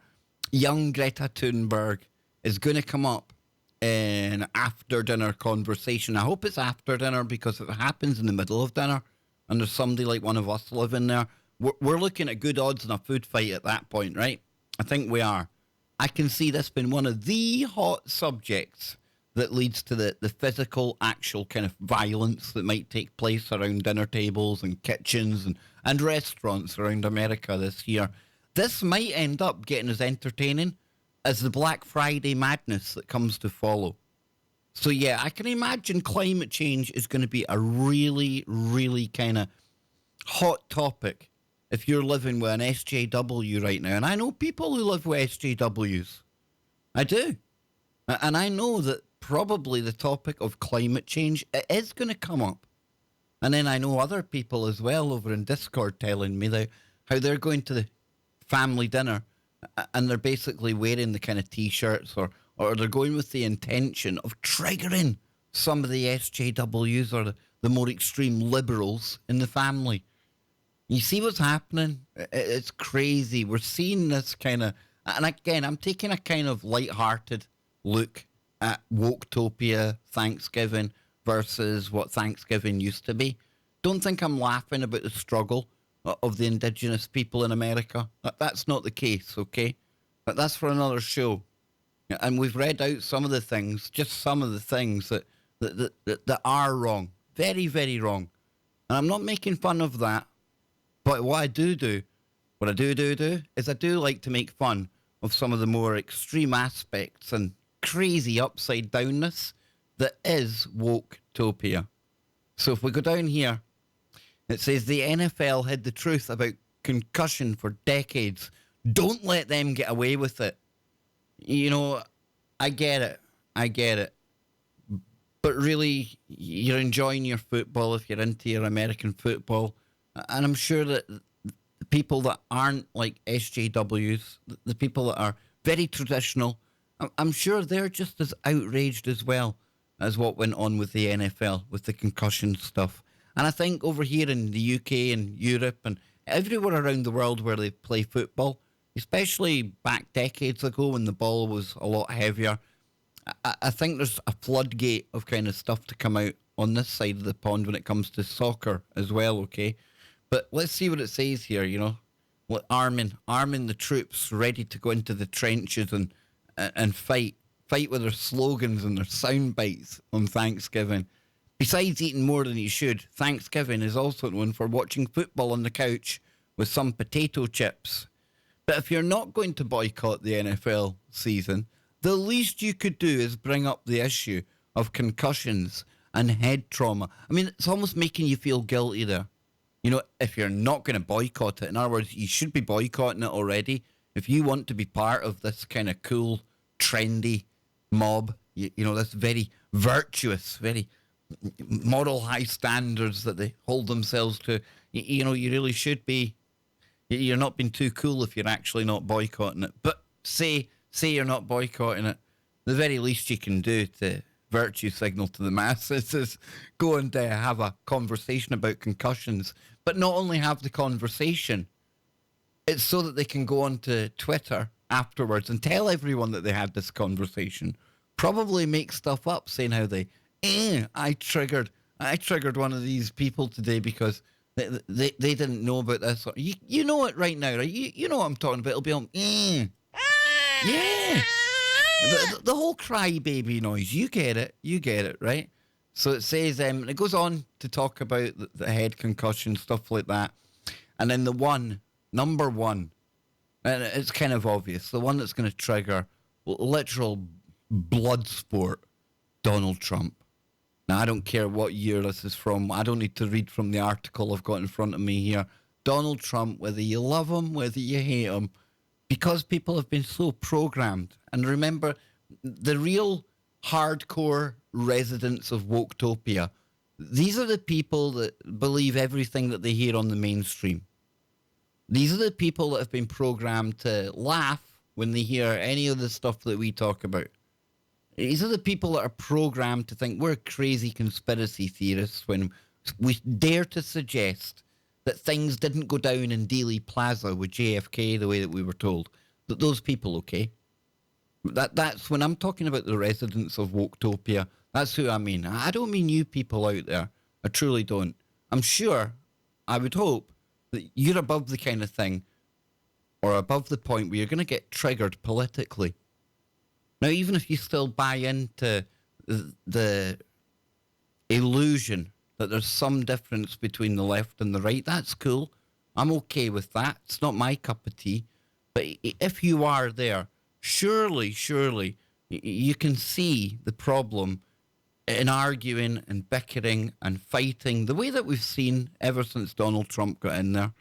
young Greta Thunberg is going to come up in after dinner conversation? I hope it's after dinner, because if it happens in the middle of dinner and there's somebody like one of us living there, we're looking at good odds in a food fight at that point, right? I think we are. I can see this being one of the hot subjects that leads to the physical, actual kind of violence that might take place around dinner tables and kitchens and restaurants around America this year. This might end up getting as entertaining as the Black Friday madness that comes to follow. So yeah, I can imagine climate change is going to be a really, really kind of hot topic if you're living with an SJW right now. And I know people who live with SJWs. I do. And I know that probably the topic of climate change is going to come up. And then I know other people as well over in Discord telling me how they're going to the family dinner and they're basically wearing the kind of T-shirts or they're going with the intention of triggering some of the SJWs or the more extreme liberals in the family. You see what's happening? It's crazy. We're seeing this kind of... And again, I'm taking a kind of lighthearted look at Woketopia Thanksgiving versus what Thanksgiving used to be. Don't think I'm laughing about the struggle, of the indigenous people in America. That's not the case, okay? But that's for another show. And we've read out some of the things, just some of the things that are wrong. Very, very wrong. And I'm not making fun of that. But what I do, is I do like to make fun of some of the more extreme aspects and crazy upside downness that is woke-topia. So if we go down here, it says the NFL hid the truth about concussion for decades. Don't let them get away with it. You know, I get it. But really, you're enjoying your football if you're into your American football. And I'm sure that the people that aren't like SJWs, the people that are very traditional, I'm sure they're just as outraged as well as what went on with the NFL, with the concussion stuff. And I think over here in the UK and Europe and everywhere around the world where they play football, especially back decades ago when the ball was a lot heavier, I think there's a floodgate of kind of stuff to come out on this side of the pond when it comes to soccer as well, okay? But let's see what it says here, you know. Arming the troops ready to go into the trenches and fight with their slogans and their sound bites on Thanksgiving. Besides eating more than you should, Thanksgiving is also known for watching football on the couch with some potato chips. But if you're not going to boycott the NFL season, the least you could do is bring up the issue of concussions and head trauma. I mean, it's almost making you feel guilty there. You know, if you're not going to boycott it, in other words, you should be boycotting it already. If you want to be part of this kind of cool, trendy mob, you know, this very virtuous, very moral high standards that they hold themselves to, you know, you really should be. You're not being too cool if you're actually not boycotting it. But say you're not boycotting it, the very least you can do to virtue signal to the masses is go and have a conversation about concussions. But not only have the conversation, it's so that they can go on to Twitter afterwards and tell everyone that they had this conversation. Probably make stuff up saying how they, I triggered one of these people today because they didn't know about this. You know it right now, right? You know what I'm talking about. It'll be on, yeah. The whole crybaby noise. You get it, right? So it says, it goes on to talk about the head concussion, stuff like that. And then number one, and it's kind of obvious, the one that's going to trigger literal blood sport, Donald Trump. Now, I don't care what year this is from. I don't need to read from the article I've got in front of me here. Donald Trump, whether you love him, whether you hate him, because people have been so programmed. And remember, the real hardcore residents of Woketopia, these are the people that believe everything that they hear on the mainstream. These are the people that have been programmed to laugh when they hear any of the stuff that we talk about. These are the people that are programmed to think we're crazy conspiracy theorists when we dare to suggest that things didn't go down in Dealey Plaza with JFK the way that we were told. That those people, okay? That's when I'm talking about the residents of Woketopia. That's who I mean. I don't mean you people out there. I truly don't. I'm sure, I would hope, that you're above the kind of thing or above the point where you're going to get triggered politically. Now, even if you still buy into the illusion that there's some difference between the left and the right, that's cool. I'm okay with that. It's not my cup of tea. But if you are there, surely, you can see the problem in arguing and bickering and fighting the way that we've seen ever since Donald Trump got in there.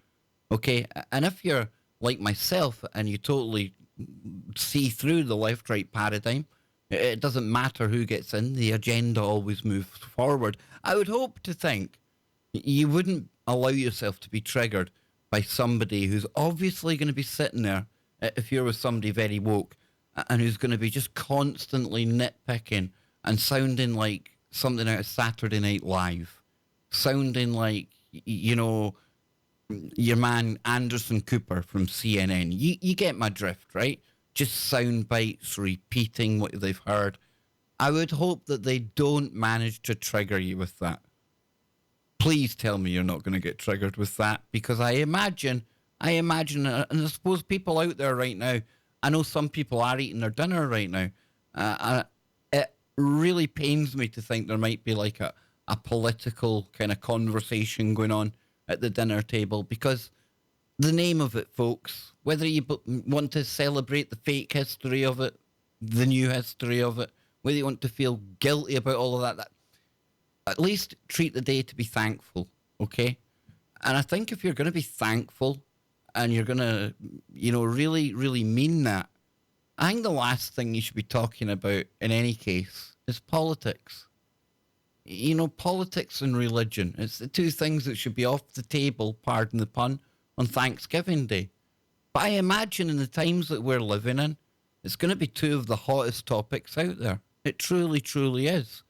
Okay? And if you're like myself and you totally see through the left-right paradigm, it doesn't matter who gets in, the agenda always moves forward. I would hope to think you wouldn't allow yourself to be triggered by somebody who's obviously going to be sitting there, if you're with somebody very woke, and who's going to be just constantly nitpicking and sounding like something out of Saturday Night Live, sounding like, you know, your man Anderson Cooper from CNN. You get my drift, right? Just sound bites repeating what they've heard. I would hope that they don't manage to trigger you with that. Please tell me you're not going to get triggered with that, because I imagine, and I suppose people out there right now, I know some people are eating their dinner right now. It really pains me to think there might be like a political kind of conversation going on at the dinner table, because the name of it, folks, whether you want to celebrate the fake history of it, the new history of it, whether you want to feel guilty about all of that, at least treat the day to be thankful, okay? And I think if you're going to be thankful and you're going to, really, really mean that, I think the last thing you should be talking about in any case is politics. Politics and religion. It's the two things that should be off the table, pardon the pun, on Thanksgiving Day. But I imagine in the times that we're living in, it's going to be two of the hottest topics out there. It truly, truly is.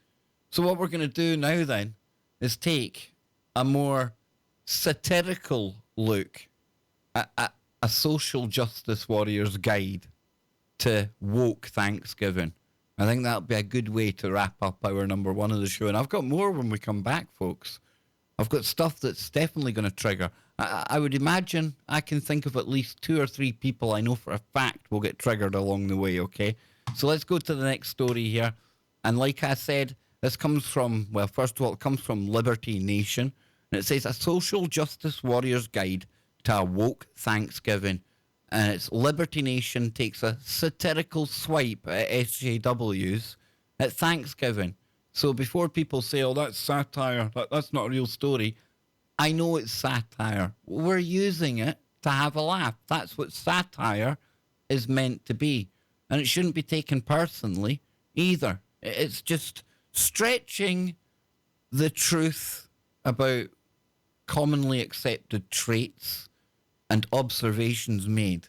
So what we're going to do now then is take a more satirical look at a social justice warrior's guide to woke Thanksgiving. I think that'll be a good way to wrap up our number one of the show. And I've got more when we come back, folks. I've got stuff that's definitely going to trigger. I would imagine I can think of at least 2 or 3 people I know for a fact will get triggered along the way, okay? So let's go to the next story here. And like I said, this comes from, well, first of all, it comes from Liberty Nation. And it says, a social justice warrior's guide to a woke Thanksgiving. And it's Liberty Nation takes a satirical swipe at SJWs at Thanksgiving. So before people say, oh, that's satire, that's not a real story, I know it's satire. We're using it to have a laugh. That's what satire is meant to be. And it shouldn't be taken personally either. It's just stretching the truth about commonly accepted traits and observations made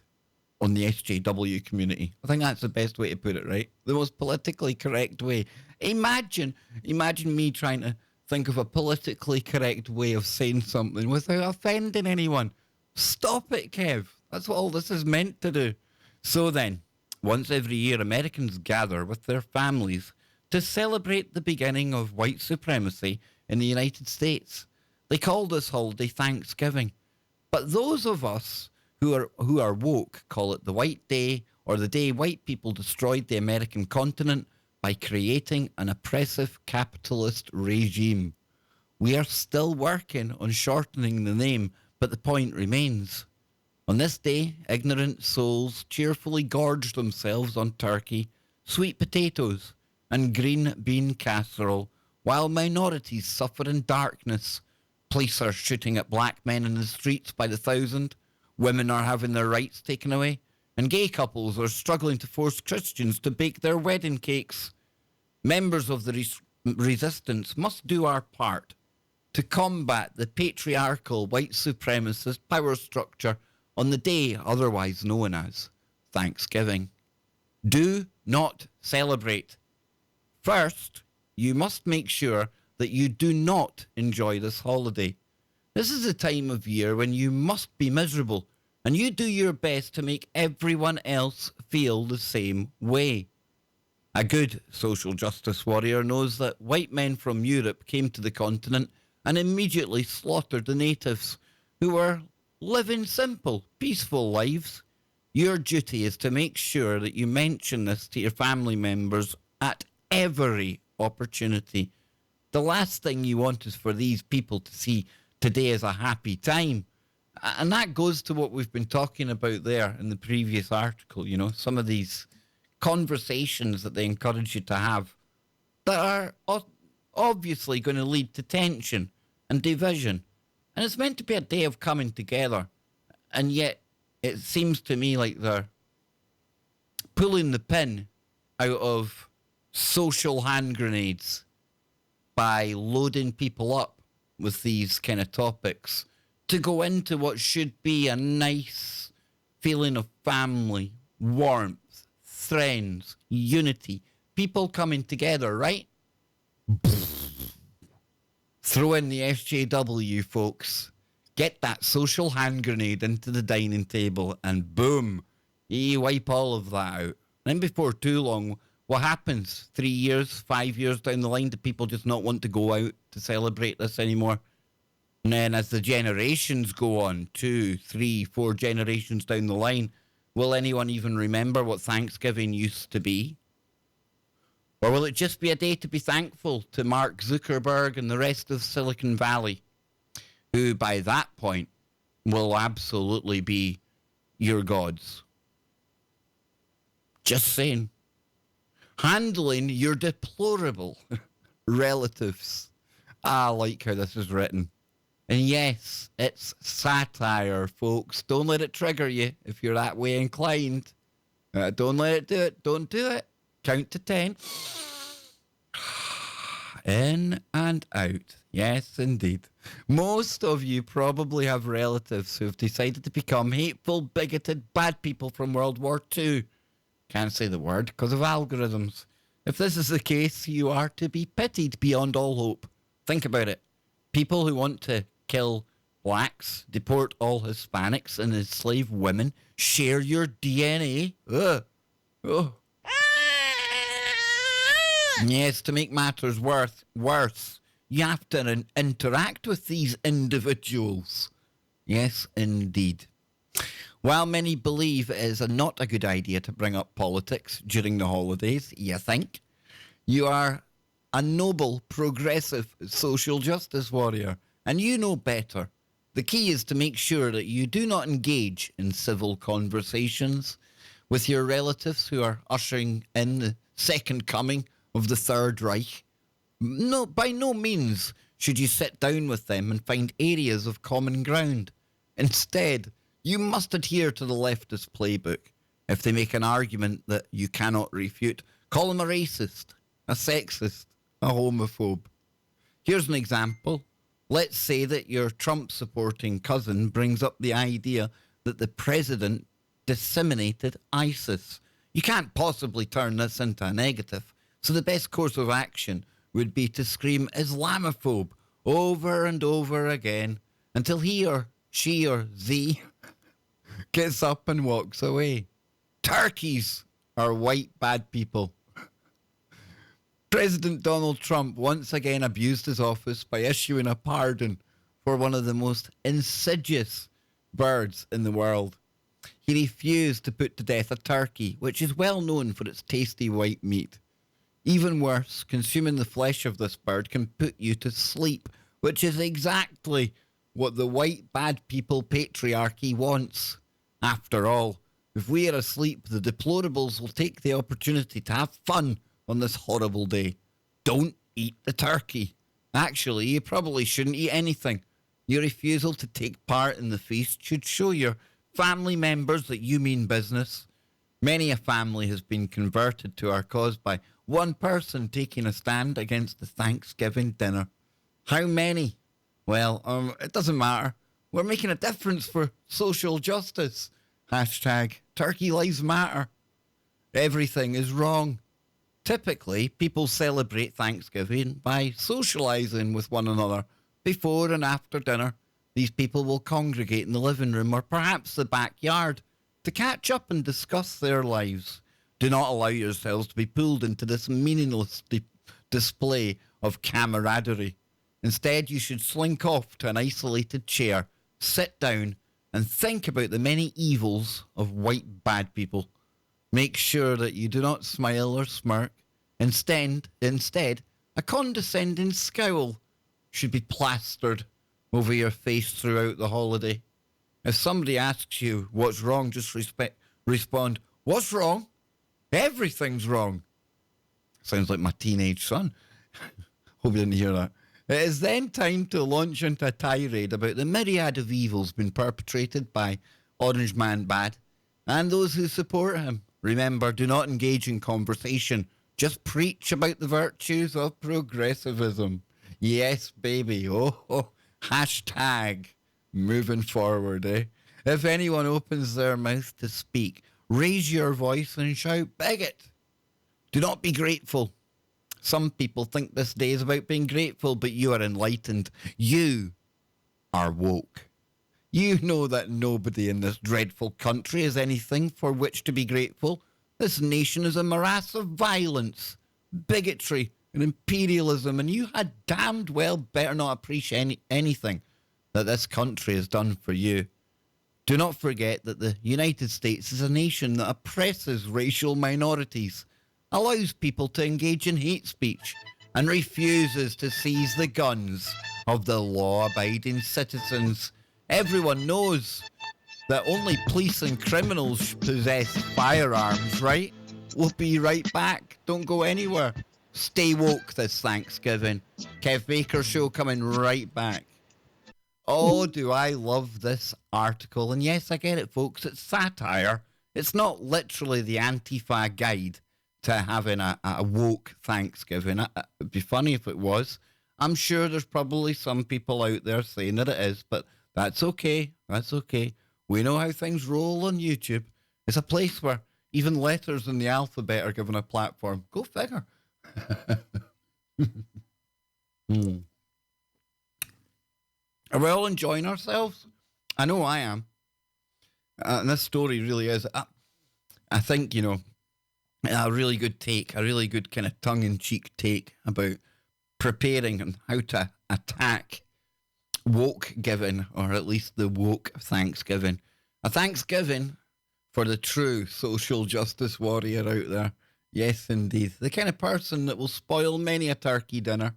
on the SJW community. I think that's the best way to put it, right? The most politically correct way. Imagine me trying to think of a politically correct way of saying something without offending anyone. Stop it, Kev. That's what all this is meant to do. So then, once every year, Americans gather with their families to celebrate the beginning of white supremacy in the United States. They call this holiday Thanksgiving. But those of us who are woke call it the White Day, or the day white people destroyed the American continent by creating an oppressive capitalist regime. We are still working on shortening the name, but the point remains. On this day, ignorant souls cheerfully gorge themselves on turkey, sweet potatoes, and green bean casserole, while minorities suffer in darkness. Police are shooting at black men in the streets by the thousand, women are having their rights taken away, and gay couples are struggling to force Christians to bake their wedding cakes. Members of the resistance must do our part to combat the patriarchal white supremacist power structure on the day otherwise known as Thanksgiving. Do not celebrate. First, you must make sure that you do not enjoy this holiday. This is a time of year when you must be miserable, and you do your best to make everyone else feel the same way. A good social justice warrior knows that white men from Europe came to the continent and immediately slaughtered the natives, who were living simple, peaceful lives. Your duty is to make sure that you mention this to your family members at every opportunity. The last thing you want is for these people to see today as a happy time. And that goes to what we've been talking about there in the previous article, some of these conversations that they encourage you to have that are obviously going to lead to tension and division. And it's meant to be a day of coming together. And yet it seems to me like they're pulling the pin out of social hand grenades by loading people up with these kind of topics to go into what should be a nice feeling of family, warmth, friends, unity, people coming together, right? Throw in the SJW, folks. Get that social hand grenade into the dining table and boom, you wipe all of that out. Then before too long, what happens? 3 years, 5 years down the line, do people just not want to go out to celebrate this anymore? And then as the generations go on, 2, 3, 4 generations down the line, will anyone even remember what Thanksgiving used to be? Or will it just be a day to be thankful to Mark Zuckerberg and the rest of Silicon Valley, who by that point will absolutely be your gods? Just saying. Handling your deplorable relatives. I like how this is written. And yes, it's satire, folks. Don't let it trigger you if you're that way inclined. Don't let it do it. Don't do it. Count to 10. In and out. Yes, indeed. Most of you probably have relatives who have decided to become hateful, bigoted, bad people from World War II. Can't say the word because of algorithms. If this is the case, you are to be pitied beyond all hope. Think about it. People who want to kill blacks, deport all Hispanics, and enslave women share your DNA. Ugh. Oh. Yes, to make matters worse, you have to interact with these individuals. Yes, indeed. While many believe it is not a good idea to bring up politics during the holidays, you think, you are a noble, progressive social justice warrior, and you know better. The key is to make sure that you do not engage in civil conversations with your relatives who are ushering in the second coming of the Third Reich. No, by no means should you sit down with them and find areas of common ground. Instead, you must adhere to the leftist playbook. If they make an argument that you cannot refute, call them a racist, a sexist, a homophobe. Here's an example. Let's say that your Trump-supporting cousin brings up the idea that the president disseminated ISIS. You can't possibly turn this into a negative. So the best course of action would be to scream Islamophobe over and over again until he or she or they gets up and walks away. Turkeys are white bad people. President Donald Trump once again abused his office by issuing a pardon for one of the most insidious birds in the world. He refused to put to death a turkey, which is well known for its tasty white meat. Even worse, consuming the flesh of this bird can put you to sleep, which is exactly what the white bad people patriarchy wants. After all, if we are asleep, the deplorables will take the opportunity to have fun on this horrible day. Don't eat the turkey. Actually, you probably shouldn't eat anything. Your refusal to take part in the feast should show your family members that you mean business. Many a family has been converted to our cause by one person taking a stand against the Thanksgiving dinner. How many? Well, it doesn't matter. We're making a difference for social justice. Hashtag Turkey Lives Matter. Everything is wrong. Typically, people celebrate Thanksgiving by socialising with one another before and after dinner. These people will congregate in the living room or perhaps the backyard to catch up and discuss their lives. Do not allow yourselves to be pulled into this meaningless display of camaraderie. Instead, you should slink off to an isolated chair, sit down, and think about the many evils of white bad people. Make sure that you do not smile or smirk. Instead, a condescending scowl should be plastered over your face throughout the holiday. If somebody asks you what's wrong, just respond, "What's wrong? Everything's wrong." Sounds like my teenage son. Hope you didn't hear that. It is then time to launch into a tirade about the myriad of evils being perpetrated by Orange Man Bad and those who support him. Remember, do not engage in conversation. Just preach about the virtues of progressivism. Yes, baby. Oh. Hashtag moving forward, eh? If anyone opens their mouth to speak, raise your voice and shout, "Bigot!" Do not be grateful. Some people think this day is about being grateful, but you are enlightened. You are woke. You know that nobody in this dreadful country has anything for which to be grateful. This nation is a morass of violence, bigotry, and imperialism, and you had damned well better not appreciate anything that this country has done for you. Do not forget that the United States is a nation that oppresses racial minorities, allows people to engage in hate speech, and refuses to seize the guns of the law-abiding citizens. Everyone knows that only police and criminals possess firearms, right? We'll be right back. Don't go anywhere. Stay woke this Thanksgiving. Kev Baker Show coming right back. Oh, do I love this article. And yes, I get it, folks. It's satire. It's not literally the Antifa guide to having a woke Thanksgiving. It'd be funny if it was. I'm sure there's probably some people out there saying that it is, but that's okay. That's okay. We know how things roll on YouTube. It's a place where even letters in the alphabet are given a platform. Go figure. Are we all enjoying ourselves? I know I am. And this story really is, I think, you know, a really good take, a really good kind of tongue-in-cheek take about preparing and how to attack woke giving, or at least the woke Thanksgiving. A Thanksgiving for the true social justice warrior out there. Yes, indeed. The kind of person that will spoil many a turkey dinner,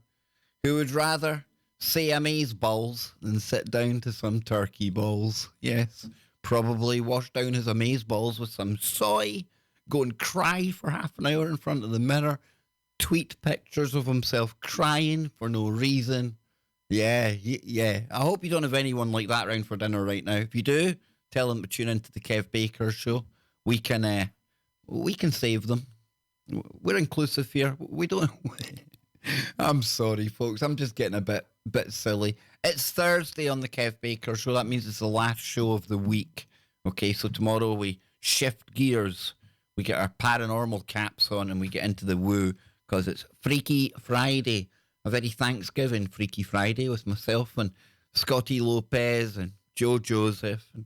who would rather say amaze balls than sit down to some turkey balls. Yes, probably wash down his amaze balls with some soy, go and cry for half an hour in front of the mirror, tweet pictures of himself crying for no reason. Yeah. I hope you don't have anyone like that around for dinner right now. If you do, tell them to tune into the Kev Baker Show. We can save them. We're inclusive here. We don't. I'm sorry, folks. I'm just getting a bit silly. It's Thursday on the Kev Baker Show. That means it's the last show of the week. Okay, so tomorrow we shift gears. We get our paranormal caps on and we get into the woo because it's Freaky Friday. A very Thanksgiving Freaky Friday with myself and Scotty Lopez and Joe Joseph. And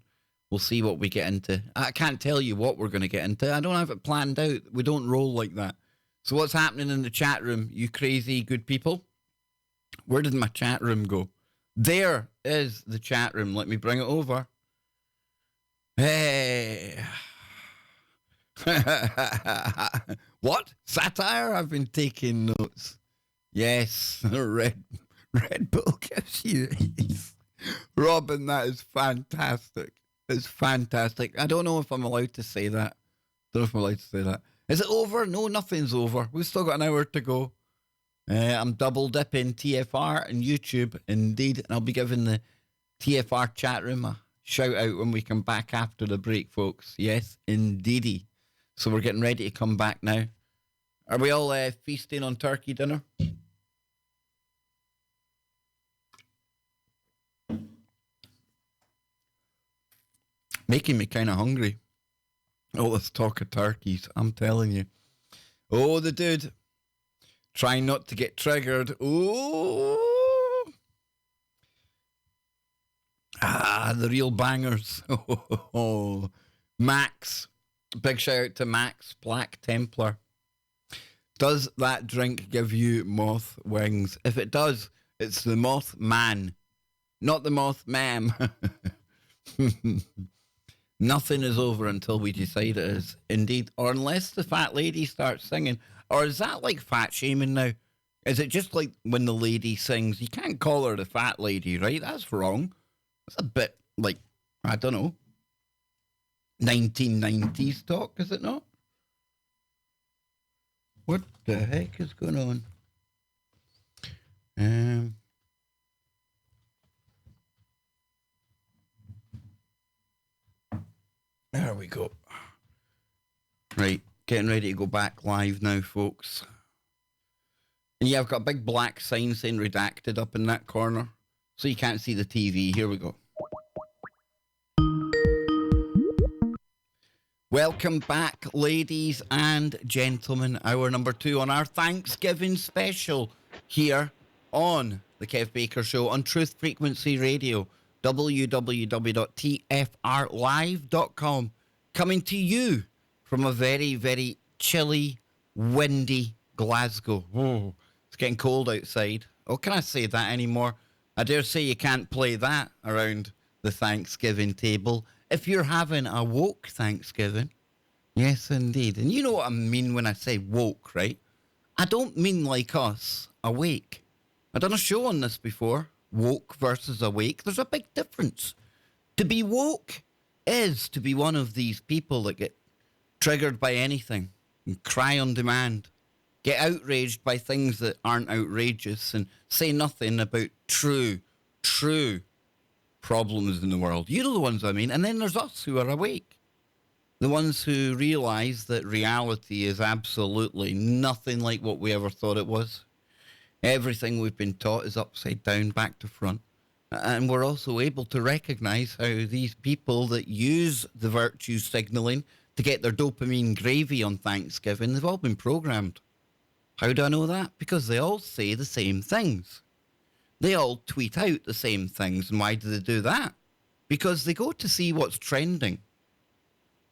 we'll see what we get into. I can't tell you what we're going to get into. I don't have it planned out. We don't roll like that. So what's happening in the chat room, you crazy good people? Where did my chat room go? There is the chat room. Let me bring it over. Hey. What? Satire? I've been taking notes. Yes, Red Bull gives you these. Robin, that is fantastic. It's fantastic. I don't know if I'm allowed to say that. Is it over? No, nothing's over. We've still got an hour to go. I'm double dipping TFR and YouTube, indeed. And I'll be giving the TFR chat room a shout out when we come back after the break, folks. Yes, indeedy. So we're getting ready to come back now. Are we all feasting on turkey dinner? Making me kind of hungry. Oh, let's talk of turkeys. I'm telling you. Oh, the dude. Trying not to get triggered. Oh. The real bangers. Oh. Max. Big shout out to Max, Black Templar. Does that drink give you moth wings? If it does, it's the moth man, not the moth ma'am. Nothing is over until we decide it is. Indeed. Or unless the fat lady starts singing. Or is that like fat shaming now? Is it just like when the lady sings? You can't call her the fat lady, right? That's wrong. That's a bit like, I don't know, 1990s talk, is it not? What the heck is going on? There we go. Right, getting ready to go back live now, folks. And yeah, I've got a big black sign saying redacted up in that corner, so you can't see the TV. Here we go. Welcome back, ladies and gentlemen. Hour number 2 on our Thanksgiving special here on the Kev Baker Show on Truth Frequency Radio, www.tfrlive.com. Coming to you from a very, very chilly, windy Glasgow. Oh, it's getting cold outside. Oh, can I say that anymore? I dare say you can't play that around the Thanksgiving table if you're having a woke Thanksgiving. Yes, indeed. And you know what I mean when I say woke, right? I don't mean like us, awake. I've done a show on this before, woke versus awake. There's a big difference. To be woke is to be one of these people that get triggered by anything and cry on demand, get outraged by things that aren't outrageous and say nothing about true problems in the world. You know the ones I mean. And then there's us who are awake. The ones who realise that reality is absolutely nothing like what we ever thought it was. Everything we've been taught is upside down, back to front. And we're also able to recognise how these people that use the virtue signalling to get their dopamine gravy on Thanksgiving, they've all been programmed. How do I know that? Because they all say the same things. They all tweet out the same things. And why do they do that? Because they go to see what's trending.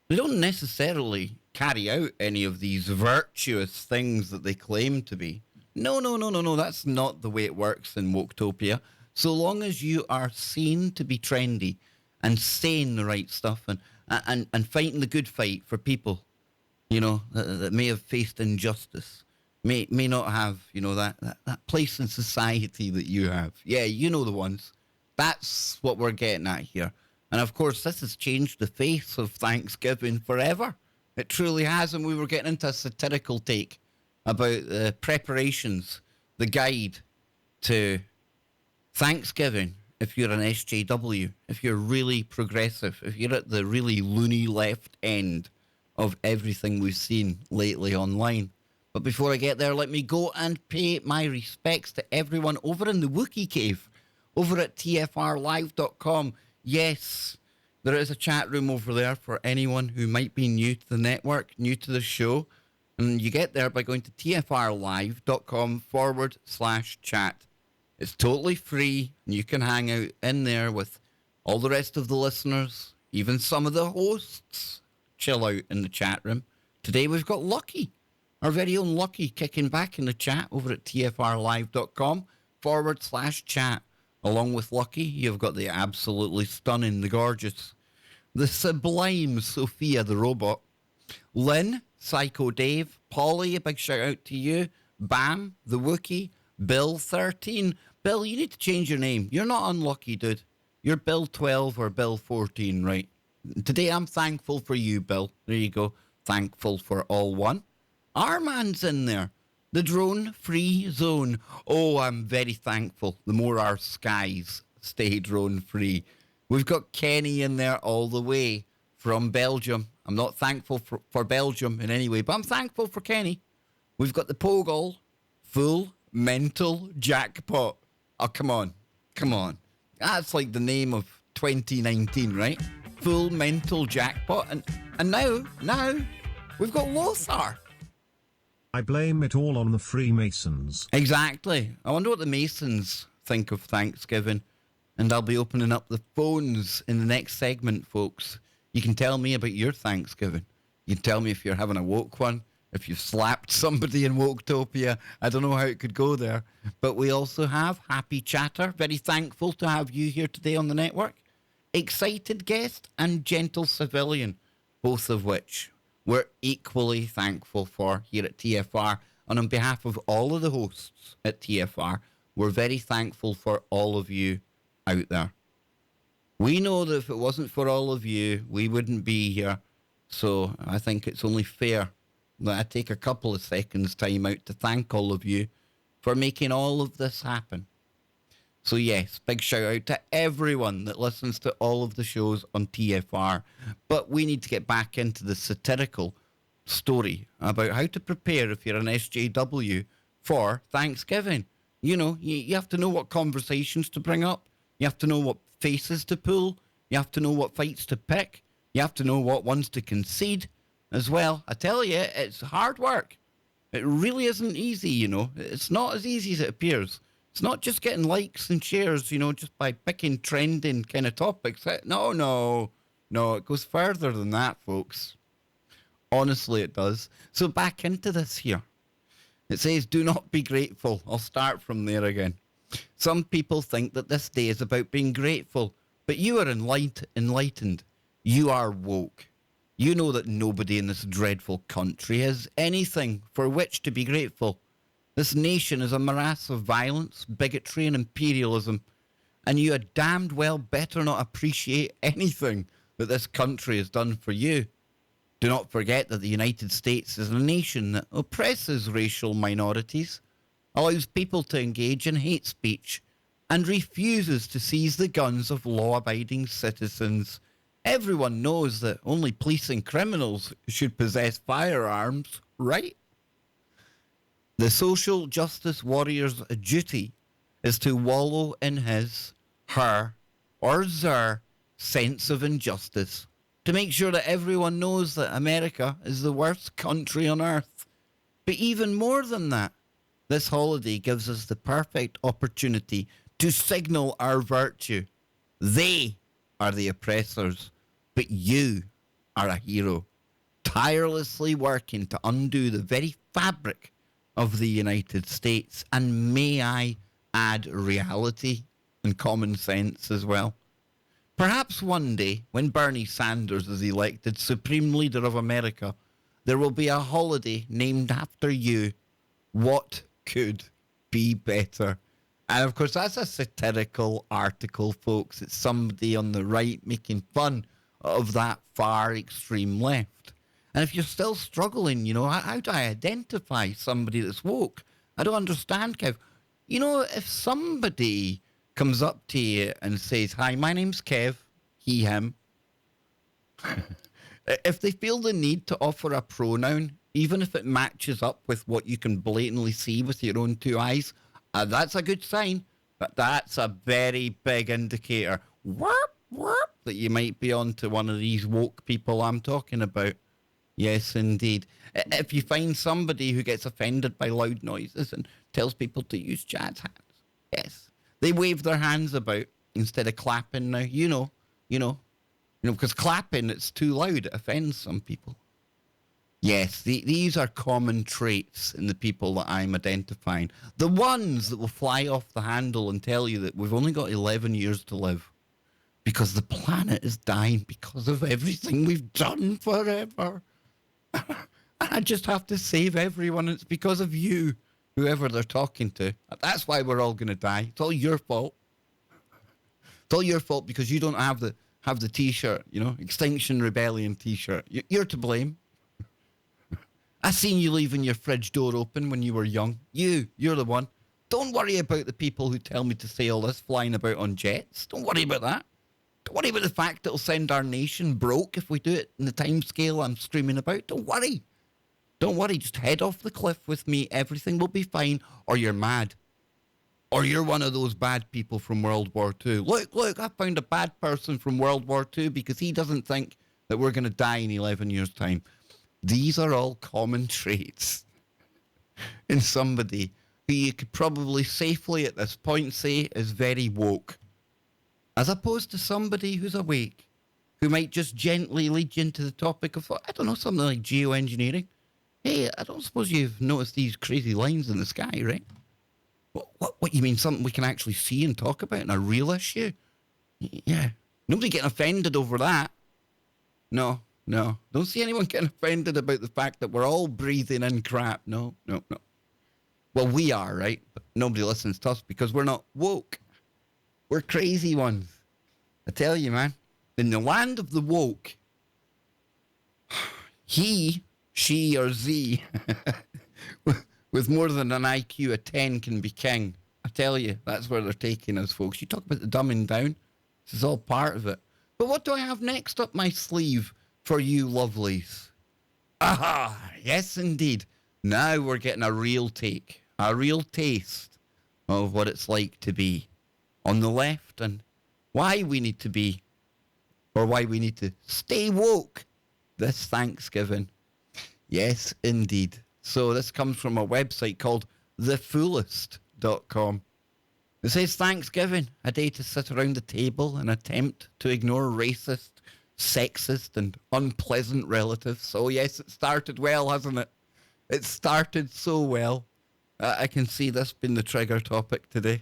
They don't necessarily carry out any of these virtuous things that they claim to be. No. That's not the way it works in Woketopia. So long as you are seen to be trendy and saying the right stuff and fighting the good fight for people, you know, that may have faced injustice, may not have, you know, that place in society that you have. Yeah, you know the ones. That's what we're getting at here. And of course, this has changed the face of Thanksgiving forever. It truly has. And we were getting into a satirical take about the preparations, the guide to Thanksgiving. If you're an SJW, if you're really progressive, if you're at the really loony left end of everything we've seen lately online. But before I get there, let me go and pay my respects to everyone over in the Wookiee Cave, over at tfrlive.com. Yes, there is a chat room over there for anyone who might be new to the network, new to the show. And you get there by going to tfrlive.com/chat. It's totally free, and you can hang out in there with all the rest of the listeners, even some of the hosts. Chill out in the chat room. Today we've got Lucky, our very own Lucky, kicking back in the chat over at tfrlive.com/chat. Along with Lucky, you've got the absolutely stunning, the gorgeous, the sublime Sophia the robot, Lynn, Psycho Dave, Polly, a big shout out to you, Bam, the Wookiee, Bill 13. Bill, you need to change your name. You're not unlucky, dude. You're Bill 12 or Bill 14, right? Today I'm thankful for you, Bill. There you go. Thankful for all one. Armand's in there. The drone-free zone. Oh, I'm very thankful. The more our skies stay drone-free. We've got Kenny in there all the way from Belgium. I'm not thankful for Belgium in any way, but I'm thankful for Kenny. We've got the Pogol, full mental jackpot. Oh, come on. That's like the name of 2019, right? Full mental jackpot. And now, we've got Lothar. I blame it all on the Freemasons. Exactly. I wonder what the Masons think of Thanksgiving. And I'll be opening up the phones in the next segment, folks. You can tell me about your Thanksgiving. You can tell me if you're having a woke one, if you've slapped somebody in Woketopia. I don't know how it could go there. But we also have Happy Chatter. Very thankful to have you here today on the network. Excited Guest and Gentle Civilian, both of which we're equally thankful for here at TFR. And on behalf of all of the hosts at TFR, we're very thankful for all of you out there. We know that if it wasn't for all of you, we wouldn't be here. So I think it's only fair that I take a couple of seconds time out to thank all of you for making all of this happen. So yes, big shout out to everyone that listens to all of the shows on TFR. But we need to get back into the satirical story about how to prepare if you're an SJW for Thanksgiving. You know, you have to know what conversations to bring up. You have to know what faces to pull. You have to know what fights to pick. You have to know what ones to concede as well. I tell you, it's hard work. It really isn't easy, you know. It's not as easy as it appears. It's not just getting likes and shares, you know, just by picking trending kind of topics. No, it goes further than that, folks. Honestly, it does. So back into this here. It says, do not be grateful. I'll start from there again. Some people think that this day is about being grateful, but you are enlightened. You are woke. You know that nobody in this dreadful country has anything for which to be grateful. This nation is a morass of violence, bigotry, and imperialism, and you had damned well better not appreciate anything that this country has done for you. Do not forget that the United States is a nation that oppresses racial minorities, allows people to engage in hate speech, and refuses to seize the guns of law-abiding citizens. Everyone knows that only policing criminals should possess firearms, right? The social justice warrior's duty is to wallow in his, her, or their sense of injustice, to make sure that everyone knows that America is the worst country on earth. But even more than that, this holiday gives us the perfect opportunity to signal our virtue. They are the oppressors, but you are a hero, tirelessly working to undo the very fabric of the United States, and may I add reality and common sense as well. Perhaps one day, when Bernie Sanders is elected Supreme Leader of America, there will be a holiday named after you. What could be better? And of course, that's a satirical article, folks. It's somebody on the right making fun of that far extreme left. And if you're still struggling, how do I identify somebody that's woke? I don't understand, Kev. If somebody comes up to you and says, hi, my name's Kev, he, him, if they feel the need to offer a pronoun, even if it matches up with what you can blatantly see with your own two eyes, that's a good sign. But that's a very big indicator, that you might be onto one of these woke people I'm talking about. Yes, indeed. If you find somebody who gets offended by loud noises and tells people to use jazz hands, yes, they wave their hands about instead of clapping now. Because clapping, it's too loud. It offends some people. Yes, these are common traits in the people that I'm identifying. The ones that will fly off the handle and tell you that we've only got 11 years to live because the planet is dying because of everything we've done forever. I just have to save everyone. It's because of you, whoever they're talking to. That's why we're all going to die. It's all your fault. It's all your fault because you don't have the T-shirt, Extinction Rebellion T-shirt. You're to blame. I seen you leaving your fridge door open when you were young. You're the one. Don't worry about the people who tell me to say all this flying about on jets. Don't worry about that. Don't worry about the fact that it'll send our nation broke if we do it in the time scale I'm screaming about. Don't worry. Don't worry. Just head off the cliff with me. Everything will be fine. Or you're mad. Or you're one of those bad people from World War II. Look, I found a bad person from World War II because he doesn't think that we're going to die in 11 years' time. These are all common traits in somebody who you could probably safely at this point say is very woke, as opposed to somebody who's awake, who might just gently lead you into the topic of, I don't know, something like geoengineering. Hey, I don't suppose you've noticed these crazy lines in the sky, right? What you mean, something we can actually see and talk about in a real issue? Yeah. Nobody getting offended over that. No. Don't see anyone getting offended about the fact that we're all breathing in crap. No. Well, we are, right? But nobody listens to us because we're not woke. We're crazy ones. I tell you, man. In the land of the woke, he, she, or Z with more than an IQ of 10 can be king. I tell you, that's where they're taking us, folks. You talk about the dumbing down. This is all part of it. But what do I have next up my sleeve for you lovelies? Aha! Yes, indeed. Now we're getting a real take, a real taste of what it's like to be on the left and why we need to be, or why we need to stay woke this Thanksgiving. Yes, indeed. So this comes from a website called thefoolest.com. It says Thanksgiving, a day to sit around the table and attempt to ignore racist, sexist and unpleasant relatives. So yes, it started well, hasn't it? It started so well. I can see this being the trigger topic today.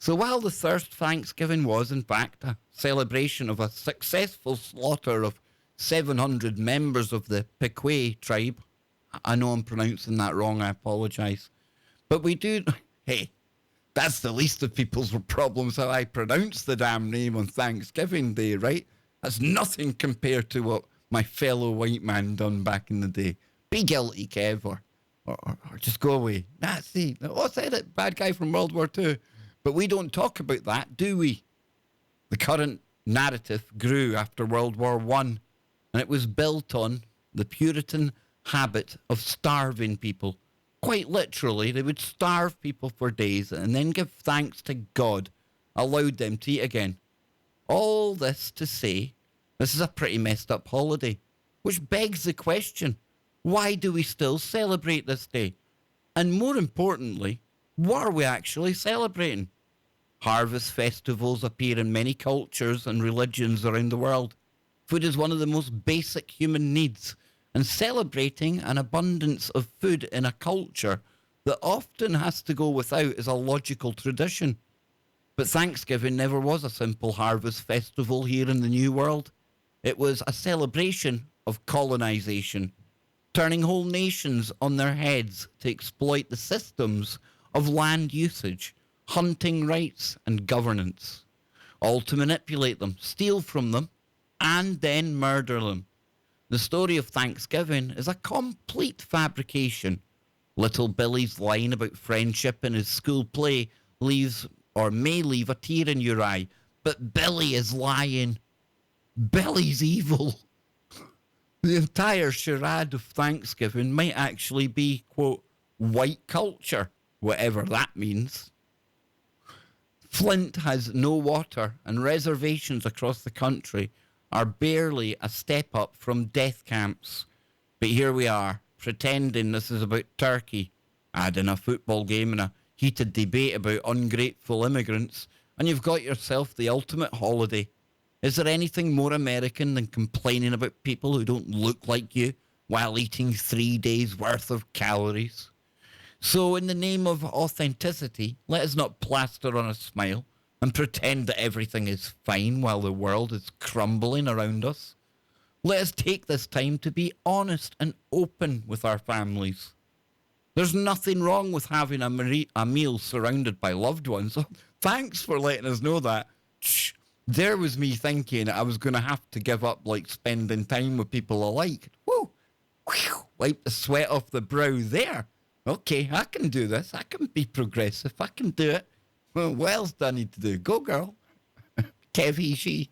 So while the first Thanksgiving was, in fact, a celebration of a successful slaughter of 700 members of the Pequot tribe, I know I'm pronouncing that wrong, I apologise. But we do, hey, that's the least of people's problems how I pronounce the damn name on Thanksgiving Day, right? That's nothing compared to what my fellow white man done back in the day. Be guilty, Kev, or just go away. Nah, see, I said it, bad guy from World War II. But we don't talk about that, do we? The current narrative grew after World War One, and it was built on the Puritan habit of starving people. Quite literally, they would starve people for days and then give thanks to God, allowed them to eat again. All this to say, this is a pretty messed up holiday, which begs the question, why do we still celebrate this day? And more importantly, what are we actually celebrating? Harvest festivals appear in many cultures and religions around the world. Food is one of the most basic human needs, and celebrating an abundance of food in a culture that often has to go without is a logical tradition. But Thanksgiving never was a simple harvest festival here in the New World. It was a celebration of colonization, turning whole nations on their heads to exploit the systems of land usage, hunting rights, and governance, all to manipulate them, steal from them, and then murder them. The story of Thanksgiving is a complete fabrication. Little Billy's line about friendship in his school play leaves or may leave a tear in your eye, but Billy is lying. Billy's evil. The entire charade of Thanksgiving might actually be, quote, white culture, whatever that means. Flint has no water, and reservations across the country are barely a step up from death camps. But here we are, pretending this is about Turkey, adding a football game and a heated debate about ungrateful immigrants, and you've got yourself the ultimate holiday. Is there anything more American than complaining about people who don't look like you while eating 3 days' worth of calories? So in the name of authenticity, let us not plaster on a smile and pretend that everything is fine while the world is crumbling around us. Let us take this time to be honest and open with our families. There's nothing wrong with having a meal surrounded by loved ones. So thanks for letting us know that. There was me thinking I was going to have to give up like spending time with people I like. Woo! Wipe the sweat off the brow there. Okay, I can do this. I can be progressive. I can do it. Well, what else do I need to do? Go, girl. Kev, he, she.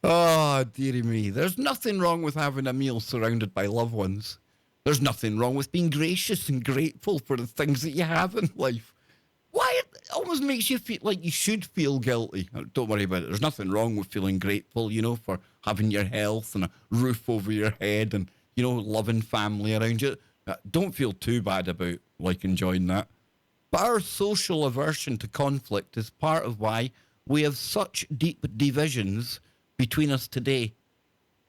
Oh, dearie me. There's nothing wrong with having a meal surrounded by loved ones. There's nothing wrong with being gracious and grateful for the things that you have in life. Why? It almost makes you feel like you should feel guilty. Don't worry about it. There's nothing wrong with feeling grateful, for having your health and a roof over your head and, loving family around you. Don't feel too bad about, enjoying that. But our social aversion to conflict is part of why we have such deep divisions between us today.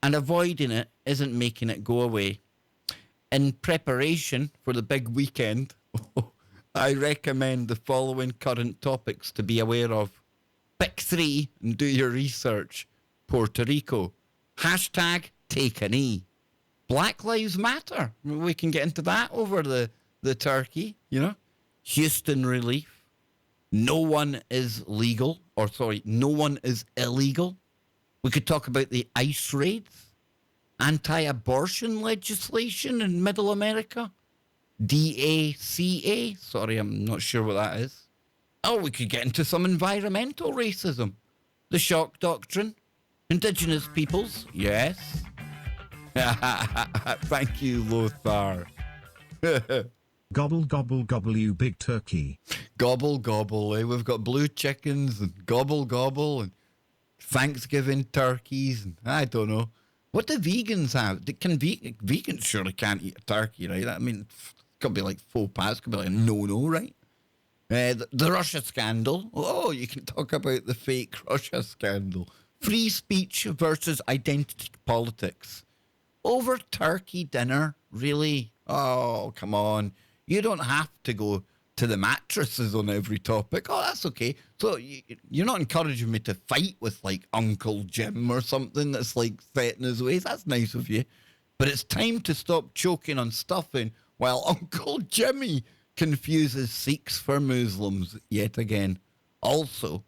And avoiding it isn't making it go away. In preparation for the big weekend, I recommend the following current topics to be aware of. Pick 3 and do your research. Puerto Rico. Hashtag take a knee. Black Lives Matter. We can get into that over the turkey, Houston relief. No one is illegal. We could talk about the ICE raids. Anti-abortion legislation in Middle America. DACA. Sorry, I'm not sure what that is. Oh, we could get into some environmental racism. The shock doctrine. Indigenous peoples. Yes. Thank you, Lothar. Gobble, gobble, gobble, you big turkey. Gobble, gobble. We've got blue chickens and gobble, gobble and Thanksgiving turkeys. And I don't know. What do vegans have? Vegans surely can't eat a turkey, right? I mean, it's got to be like faux pas. It's got to be like a no-no, right? The Russia scandal. Oh, you can talk about the fake Russia scandal. Free speech versus identity politics. Over turkey dinner? Really? Oh, come on. You don't have to go to the mattresses on every topic. Oh, that's okay. So you're not encouraging me to fight with like Uncle Jim or something that's like set in his ways. That's nice of you. But it's time to stop choking on stuffing while Uncle Jimmy confuses Sikhs for Muslims yet again. Also,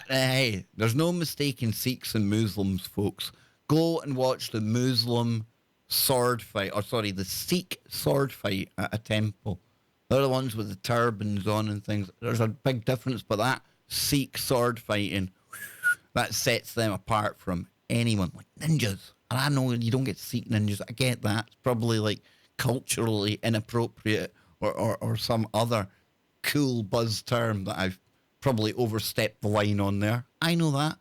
hey, there's no mistaking Sikhs and Muslims, folks. Go and watch the Muslim sword fight, the Sikh sword fight at a temple. They're the ones with the turbans on and things. There's a big difference, but that Sikh sword fighting, that sets them apart from anyone, like ninjas. And I know you don't get Sikh ninjas. I get that. It's probably like culturally inappropriate or some other cool buzz term that I've probably overstepped the line on there. I know that.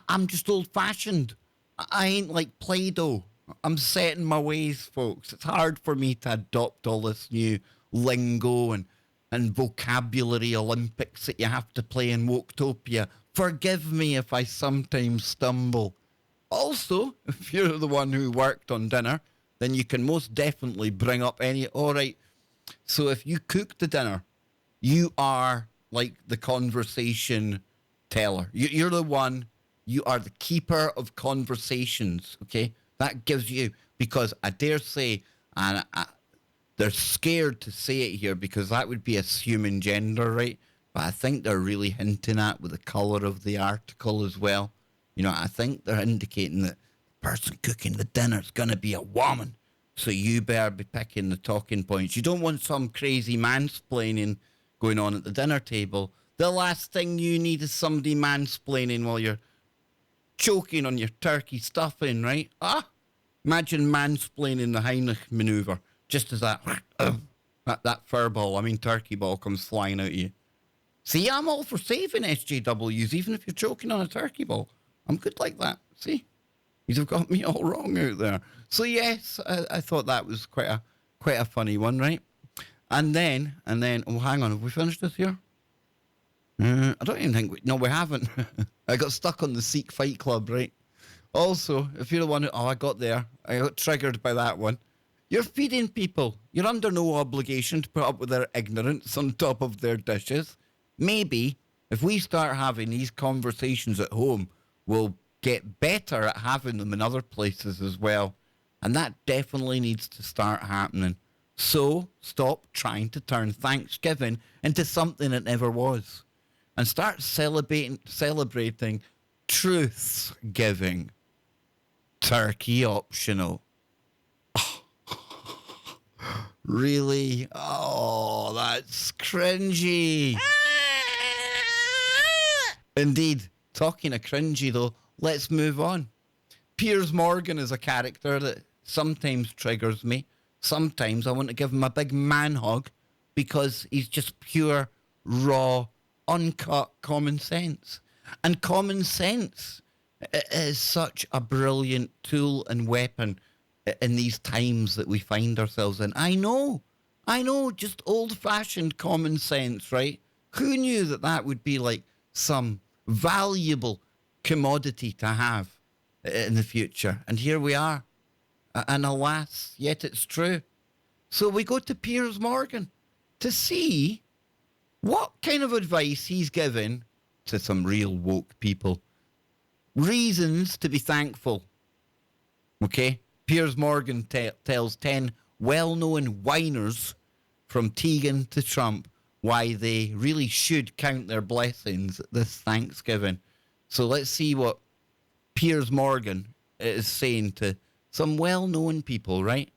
I'm just old-fashioned. I ain't like Play-Doh. I'm set in my ways, folks. It's hard for me to adopt all this new lingo and vocabulary Olympics that you have to play in Woketopia. Forgive me if I sometimes stumble. Also, if you're the one who worked on dinner, then you can most definitely bring up any... All right, so if you cook the dinner, you are like the conversation teller. You're the one... You are the keeper of conversations, okay? That gives you... Because I dare say, and they're scared to say it here because that would be assuming gender, right? But I think they're really hinting at with the colour of the article as well. You know, I think they're indicating that the person cooking the dinner is going to be a woman. So you better be picking the talking points. You don't want some crazy mansplaining going on at the dinner table. The last thing you need is somebody mansplaining while you're choking on your turkey stuffing, right? Imagine mansplaining the Heimlich manoeuvre just as that turkey ball comes flying out of you. See, I'm all for saving SJWs, even if you're choking on a turkey ball. I'm good like that. See, you've got me all wrong out there. So yes, I thought that was quite a funny one, right? And then, oh, hang on, have we finished this here? I don't even think no, we haven't. I got stuck on the Sikh Fight Club, right? Also, if you're the one who, I got triggered by that one. You're feeding people. You're under no obligation to put up with their ignorance on top of their dishes. Maybe if we start having these conversations at home, we'll get better at having them in other places as well. And that definitely needs to start happening. So stop trying to turn Thanksgiving into something it never was. And start celebrating truths giving. Turkey optional. Really? Oh, that's cringy. Indeed. Talking of cringy, though, let's move on. Piers Morgan is a character that sometimes triggers me. Sometimes I want to give him a big man hug because he's just pure, raw, uncut common sense. And common sense is such a brilliant tool and weapon in these times that we find ourselves in. I know, just old-fashioned common sense, right? Who knew that would be like some valuable commodity to have in the future? And here we are. And alas, yet it's true. So we go to Piers Morgan to see what kind of advice he's given to some real woke people. Reasons to be thankful. Okay? Piers Morgan tells 10 well-known whiners from Tegan to Trump why they really should count their blessings this Thanksgiving. So let's see what Piers Morgan is saying to some well-known people, right?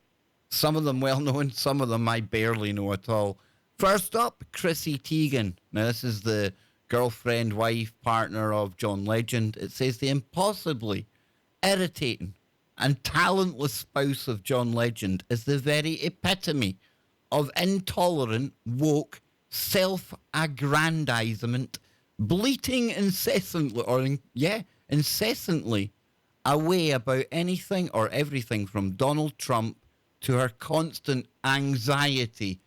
Some of them well-known, some of them I barely know at all. First up, Chrissy Teigen. Now, this is the girlfriend, wife, partner of John Legend. It says the impossibly irritating and talentless spouse of John Legend is the very epitome of intolerant, woke, self-aggrandizement, bleating incessantly away about anything or everything from Donald Trump to her constant anxiety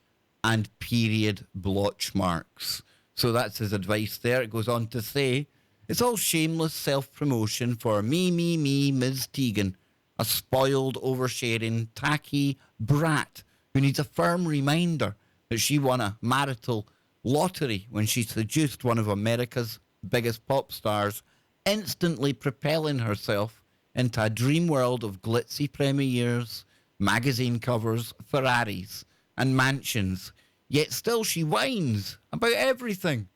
and period blotch marks. So that's his advice there. It goes on to say, it's all shameless self-promotion for me, Ms. Teigen, a spoiled, oversharing, tacky brat who needs a firm reminder that she won a marital lottery when she seduced one of America's biggest pop stars, instantly propelling herself into a dream world of glitzy premieres, magazine covers, Ferraris, and mansions. Yet still she whines about everything.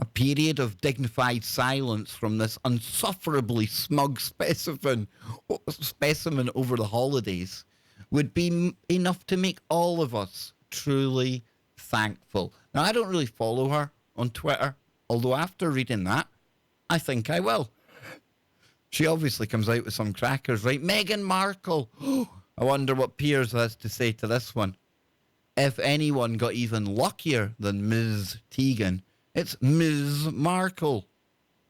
A period of dignified silence from this unsufferably smug specimen over the holidays would be enough to make all of us truly thankful. Now, I don't really follow her on Twitter, although after reading that, I think I will. She obviously comes out with some crackers, right? Meghan Markle. I wonder what Piers has to say to this one. If anyone got even luckier than Ms. Tegan, it's Ms. Markle.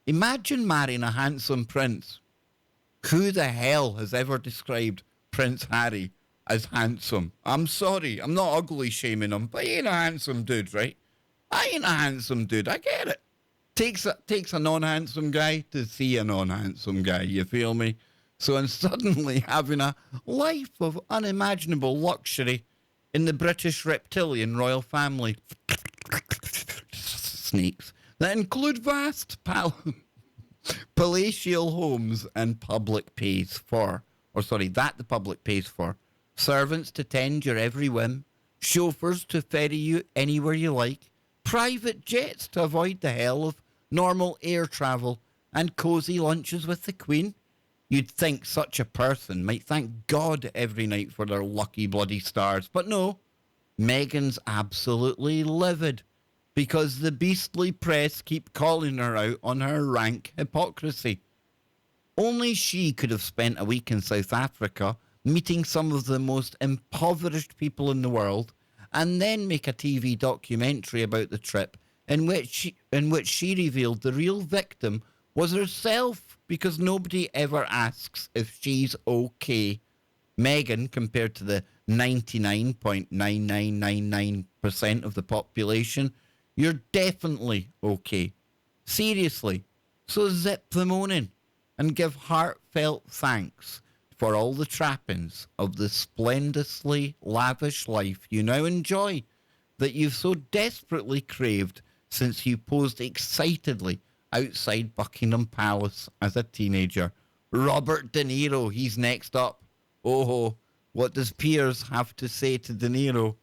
Imagine marrying a handsome prince. Who the hell has ever described Prince Harry as handsome? I'm sorry, I'm not ugly shaming him, but he ain't a handsome dude, right? I ain't a handsome dude, I get it. Takes a non-handsome guy to see a non-handsome guy, you feel me? So I'm suddenly having a life of unimaginable luxury in the British reptilian royal family. Snakes. That include vast palatial homes and public pays for. That the public pays for. Servants to tend your every whim. Chauffeurs to ferry you anywhere you like. Private jets to avoid the hell of normal air travel. And cosy lunches with the Queen. You'd think such a person might thank God every night for their lucky bloody stars. But no, Meghan's absolutely livid because the beastly press keep calling her out on her rank hypocrisy. Only she could have spent a week in South Africa meeting some of the most impoverished people in the world and then make a TV documentary about the trip in which she revealed the real victim was herself because nobody ever asks if she's okay. Meghan, compared to the 99.9999% of the population, you're definitely okay. Seriously. So zip the moaning and give heartfelt thanks for all the trappings of the splendorously lavish life you now enjoy that you've so desperately craved since you posed excitedly outside Buckingham Palace as a teenager. Robert De Niro, he's next up. Oh, what does Piers have to say to De Niro?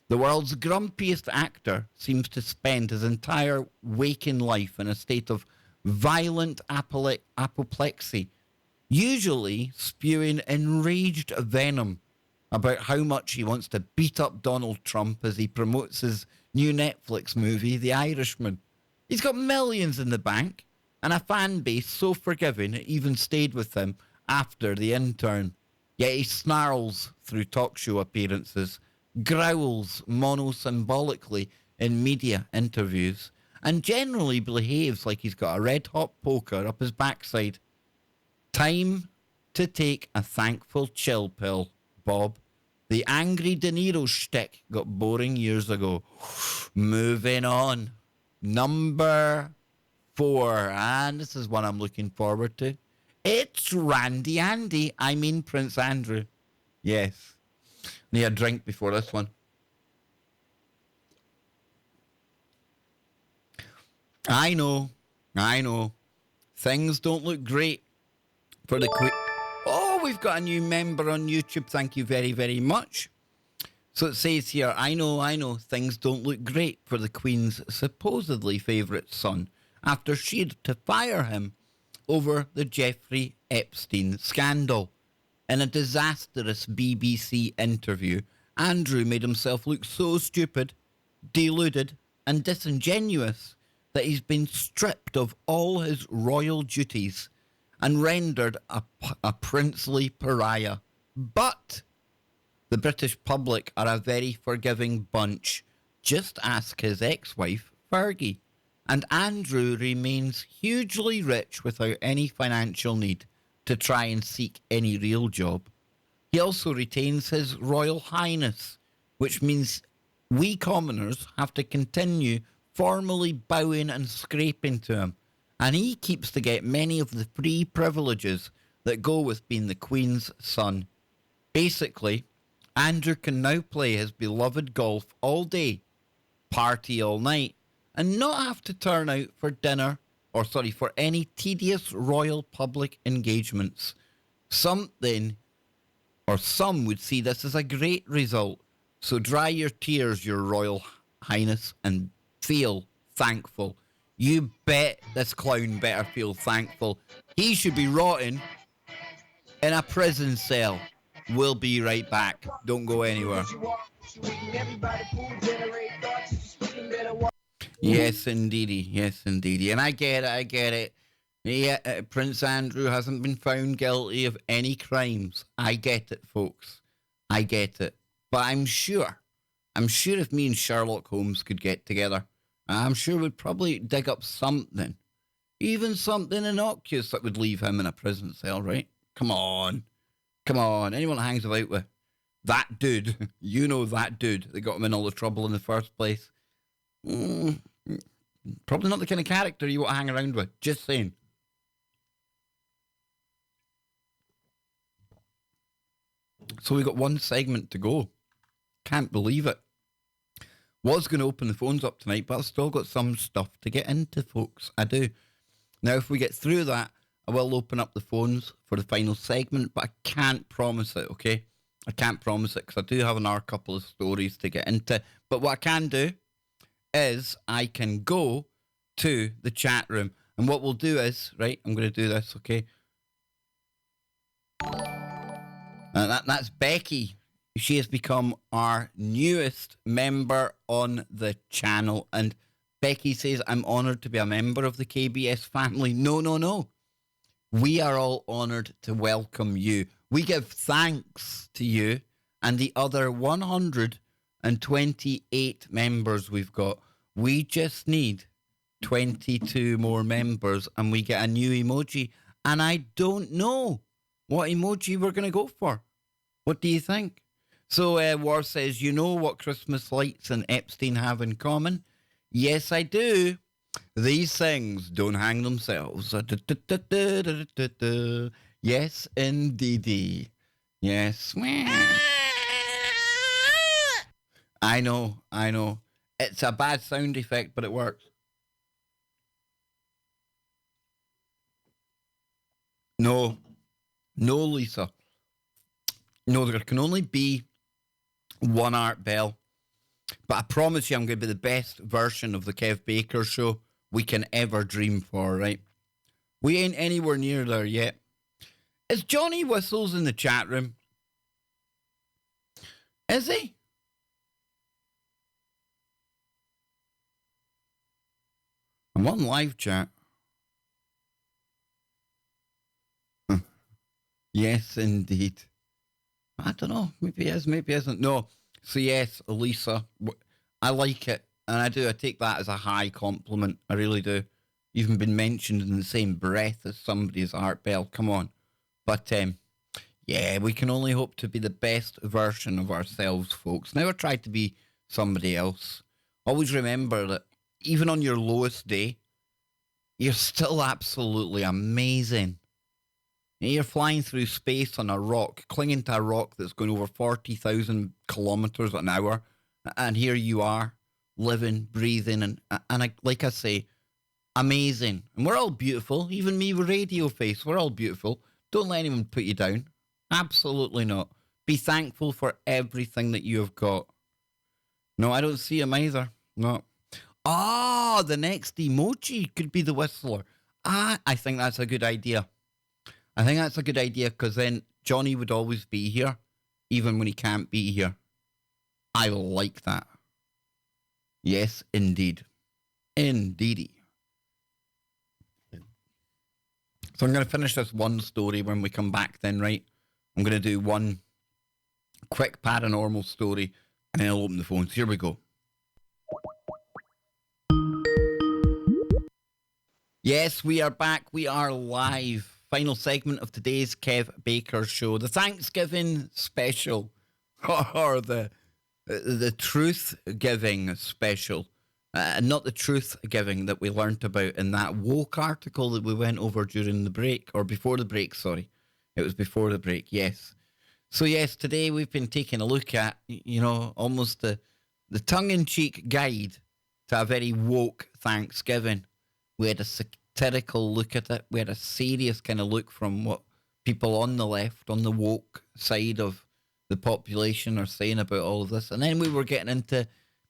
The world's grumpiest actor seems to spend his entire waking life in a state of violent apoplexy, usually spewing enraged venom about how much he wants to beat up Donald Trump as he promotes his new Netflix movie, The Irishman. He's got millions in the bank and a fan base so forgiving it even stayed with him after The Intern. Yet he snarls through talk show appearances, growls monosymbolically in media interviews, and generally behaves like he's got a red-hot poker up his backside. Time to take a thankful chill pill, Bob. The angry De Niro shtick got boring years ago. Moving on. Number 4, and this is one I'm looking forward to. It's Randy Andy. I mean Prince Andrew. Yes. Need a drink before this one. I know. Things don't look great for the Queen. Oh, we've got a new member on YouTube. Thank you very, very much. So it says here, I know, things don't look great for the Queen's supposedly favourite son after she had to fire him over the Jeffrey Epstein scandal. In a disastrous BBC interview, Andrew made himself look so stupid, deluded, and disingenuous that he's been stripped of all his royal duties and rendered a princely pariah. But the British public are a very forgiving bunch. Just ask his ex-wife, Fergie. And Andrew remains hugely rich without any financial need to try and seek any real job. He also retains his Royal Highness, which means we commoners have to continue formally bowing and scraping to him. And he keeps to get many of the free privileges that go with being the Queen's son. Basically, Andrew can now play his beloved golf all day, party all night, and not have to turn out for dinner for any tedious royal public engagements. Something or some would see this as a great result. So dry your tears, your royal highness, and feel thankful. You bet this clown better feel thankful. He should be rotting in a prison cell. We'll be right back. Don't go anywhere. Yes, indeedy. Yes, indeedy. And I get it. Yeah, Prince Andrew hasn't been found guilty of any crimes. I get it, folks. I get it. But I'm sure if me and Sherlock Holmes could get together, I'm sure we'd probably dig up something. Even something innocuous that would leave him in a prison cell, right? Come on. Anyone that hangs about with that dude, you know that dude that got him in all the trouble in the first place. Probably not the kind of character you want to hang around with. Just saying. So we got one segment to go. Can't believe it. Was going to open the phones up tonight, but I've still got some stuff to get into, folks. I do. Now, if we get through that, I will open up the phones for the final segment, but I can't promise it, okay? I can't promise it because I do have another couple of stories to get into. But what I can do is I can go to the chat room. And what we'll do is, right, I'm going to do this, okay? That's Becky. She has become our newest member on the channel. And Becky says, I'm honoured to be a member of the KBS family. No. We are all honoured to welcome you. We give thanks to you and the other 128 members we've got. We just need 22 more members and we get a new emoji. And I don't know what emoji we're going to go for. What do you think? So War says, you know what Christmas lights and Epstein have in common? Yes, I do. These things don't hang themselves. Yes, indeedy. Yes. I know. It's a bad sound effect, but it works. No, Lisa. No, there can only be one Art Bell. But I promise you I'm going to be the best version of the Kev Baker show we can ever dream for, right? We ain't anywhere near there yet. Is Johnny Whistles in the chat room? Is he? I'm on live chat. Yes, indeed. I don't know. Maybe he is, maybe he isn't. No. So yes, Elisa, I like it. And I do. I take that as a high compliment. I really do. Even been mentioned in the same breath as somebody's Art Bell. Come on. But yeah, we can only hope to be the best version of ourselves, folks. Never try to be somebody else. Always remember that even on your lowest day, you're still absolutely amazing. You're flying through space on a rock, clinging to a rock that's going over 40,000 kilometers an hour. And here you are, living, breathing, and like I say, amazing. And we're all beautiful. Even me with radio face, we're all beautiful. Don't let anyone put you down. Absolutely not. Be thankful for everything that you have got. No, I don't see him either. No. Ah, the next emoji could be the whistler. I think that's a good idea. I think that's a good idea because then Johnny would always be here, even when he can't be here. I like that. Yes, indeed. Indeedy. So I'm going to finish this one story when we come back then, right? I'm going to do one quick paranormal story and then I'll open the phones. Here we go. Yes, we are back. We are live. Final segment of today's Kev Baker show. The Thanksgiving special. Or the truth-giving special. Not the truth-giving that we learnt about in that woke article that we went over during the break. Or before the break, sorry. It was before the break, yes. So yes, today we've been taking a look at, almost the tongue-in-cheek guide to a very woke Thanksgiving. We had a satirical look at it. We had a serious kind of look from what people on the left, on the woke side of the population are saying about all of this. And then we were getting into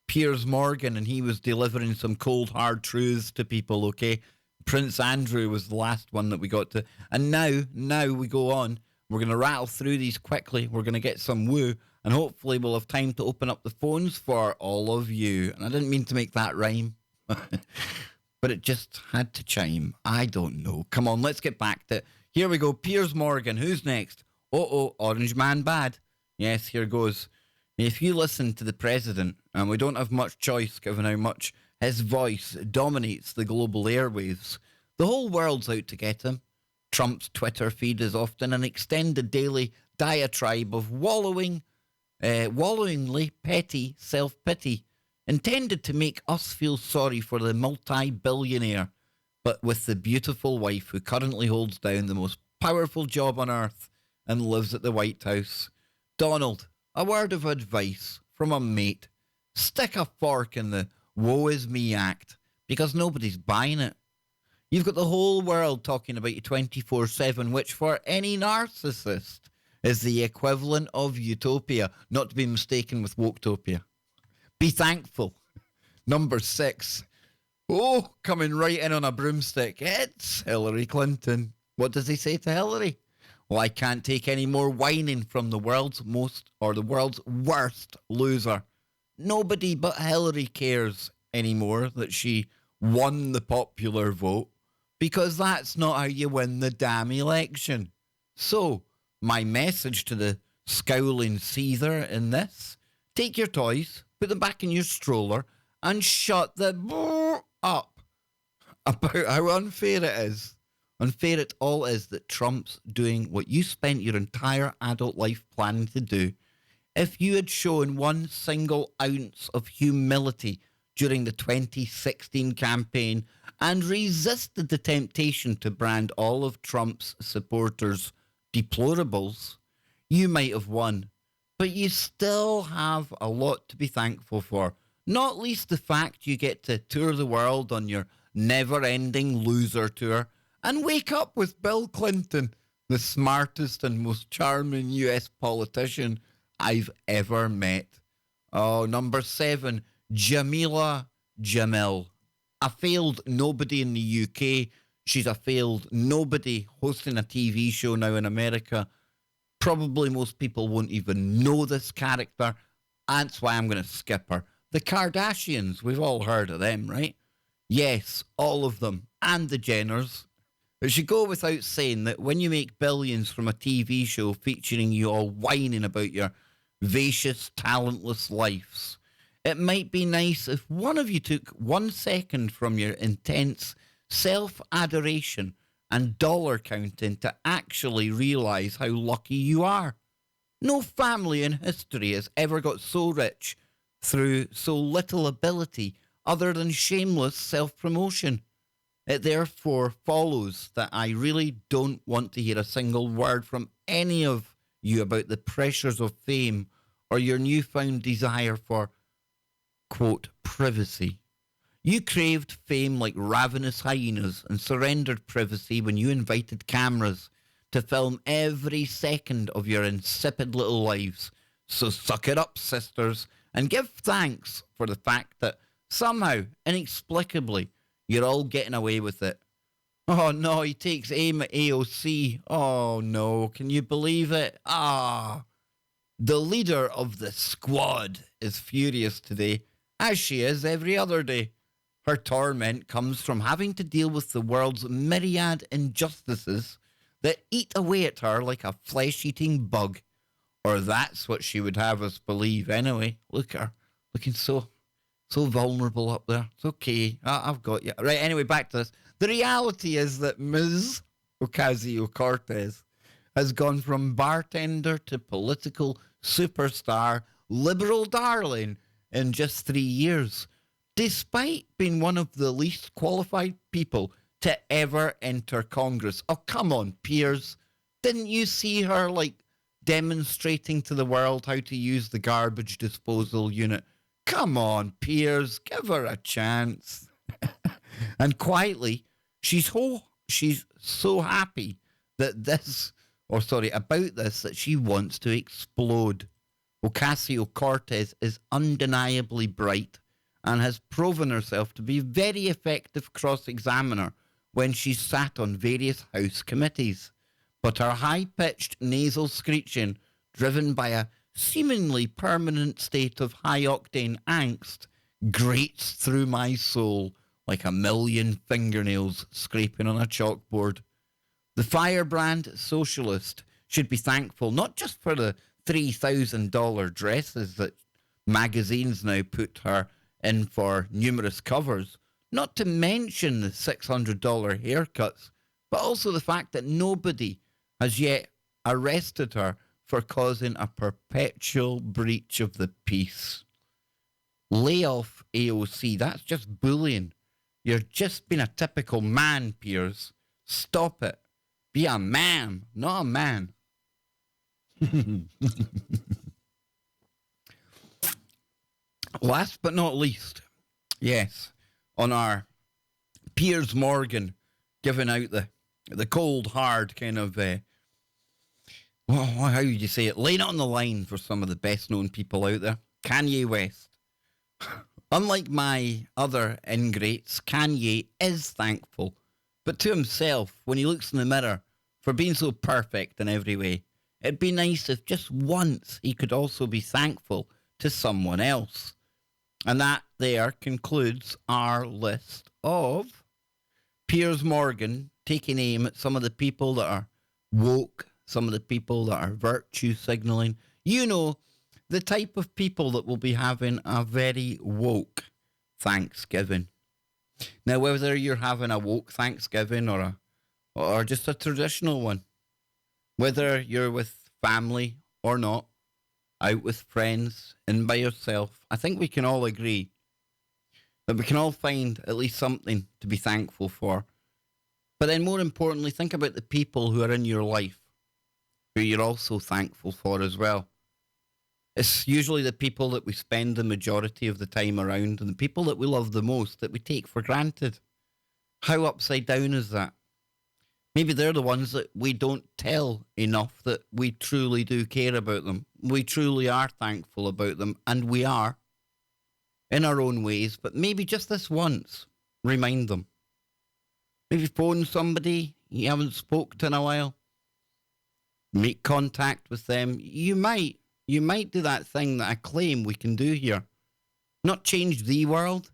Piers Morgan, and he was delivering some cold, hard truths to people, okay? Prince Andrew was the last one that we got to. And now we go on. We're going to rattle through these quickly. We're going to get some woo, and hopefully we'll have time to open up the phones for all of you. And I didn't mean to make that rhyme, but it just had to chime. I don't know. Come on, let's get back to it. Here we go. Piers Morgan. Who's next? Orange Man Bad. Yes, here goes. If you listen to the president, and we don't have much choice given how much his voice dominates the global airwaves, the whole world's out to get him. Trump's Twitter feed is often an extended daily diatribe of wallowingly petty self-pity, intended to make us feel sorry for the multi-billionaire, but with the beautiful wife who currently holds down the most powerful job on earth and lives at the White House. Donald, a word of advice from a mate. Stick a fork in the woe is me act, because nobody's buying it. You've got the whole world talking about you 24/7, which for any narcissist is the equivalent of utopia, not to be mistaken with woketopia. Be thankful. Number 6. Oh, coming right in on a broomstick. It's Hillary Clinton. What does he say to Hillary? Well, I can't take any more whining from the world's worst loser. Nobody but Hillary cares anymore that she won the popular vote, because that's not how you win the damn election. So, my message to the scowling seether in this: take your toys, put them back in your stroller, and shut the up about how unfair it is. Unfair it all is that Trump's doing what you spent your entire adult life planning to do. If you had shown one single ounce of humility during the 2016 campaign and resisted the temptation to brand all of Trump's supporters deplorables, you might have won. But you still have a lot to be thankful for, not least the fact you get to tour the world on your never-ending loser tour and wake up with Bill Clinton, the smartest and most charming US politician I've ever met. Oh, number 7, Jamila Jamil. A failed nobody in the UK. She's a failed nobody hosting a TV show now in America. Probably most people won't even know this character. That's why I'm going to skip her. The Kardashians, we've all heard of them, right? Yes, all of them. And the Jenners. It should go without saying that when you make billions from a TV show featuring you all whining about your vacious, talentless lives, it might be nice if one of you took 1 second from your intense self-adoration and dollar counting to actually realise how lucky you are. No family in history has ever got so rich through so little ability other than shameless self-promotion. It therefore follows that I really don't want to hear a single word from any of you about the pressures of fame or your newfound desire for, quote, privacy. You craved fame like ravenous hyenas and surrendered privacy when you invited cameras to film every second of your insipid little lives. So suck it up, sisters, and give thanks for the fact that somehow, inexplicably, you're all getting away with it. Oh no, he takes aim at AOC. Oh no, can you believe it? The leader of the squad is furious today, as she is every other day. Her torment comes from having to deal with the world's myriad injustices that eat away at her like a flesh-eating bug. Or that's what she would have us believe anyway. Look at her, looking so vulnerable up there. It's okay. I've got you. Right, anyway, back to this. The reality is that Ms. Ocasio-Cortez has gone from bartender to political superstar, liberal darling in just 3 years, despite being one of the least qualified people to ever enter Congress. Oh, come on, Piers. Didn't you see her, demonstrating to the world how to use the garbage disposal unit. Come on, Piers, give her a chance. And quietly, she's so happy that about this, that she wants to explode. Ocasio-Cortez is undeniably bright and has proven herself to be a very effective cross-examiner when she's sat on various House committees. But her high-pitched nasal screeching, driven by a seemingly permanent state of high-octane angst, grates through my soul like a million fingernails scraping on a chalkboard. The firebrand socialist should be thankful not just for the $3,000 dresses that magazines now put her in for numerous covers, not to mention the $600 haircuts, but also the fact that nobody has yet arrested her for causing a perpetual breach of the peace. Lay off AOC, that's just bullying. You're just being a typical man, Piers. Stop it. Be a man, not a man. Last but not least, yes, on our Piers Morgan giving out the cold, hard kind of, well, how would you say it? Laying it on the line for some of the best known people out there. Kanye West. Unlike my other ingrates, Kanye is thankful, but to himself when he looks in the mirror, for being so perfect in every way. It'd be nice if just once he could also be thankful to someone else. And that there concludes our list of Piers Morgan taking aim at some of the people that are woke, some of the people that are virtue signalling. You know, the type of people that will be having a very woke Thanksgiving. Now, whether you're having a woke Thanksgiving or just a traditional one, whether you're with family or not, out with friends, in by yourself, I think we can all agree that we can all find at least something to be thankful for. But then more importantly, think about the people who are in your life, who you're also thankful for as well. It's usually the people that we spend the majority of the time around and the people that we love the most that we take for granted. How upside down is that? Maybe they're the ones that we don't tell enough that we truly do care about them. We truly are thankful about them, and we are in our own ways, but maybe just this once, remind them. Maybe phone somebody you haven't spoken to in a while. Make contact with them. You might do that thing that I claim we can do here. Not change the world,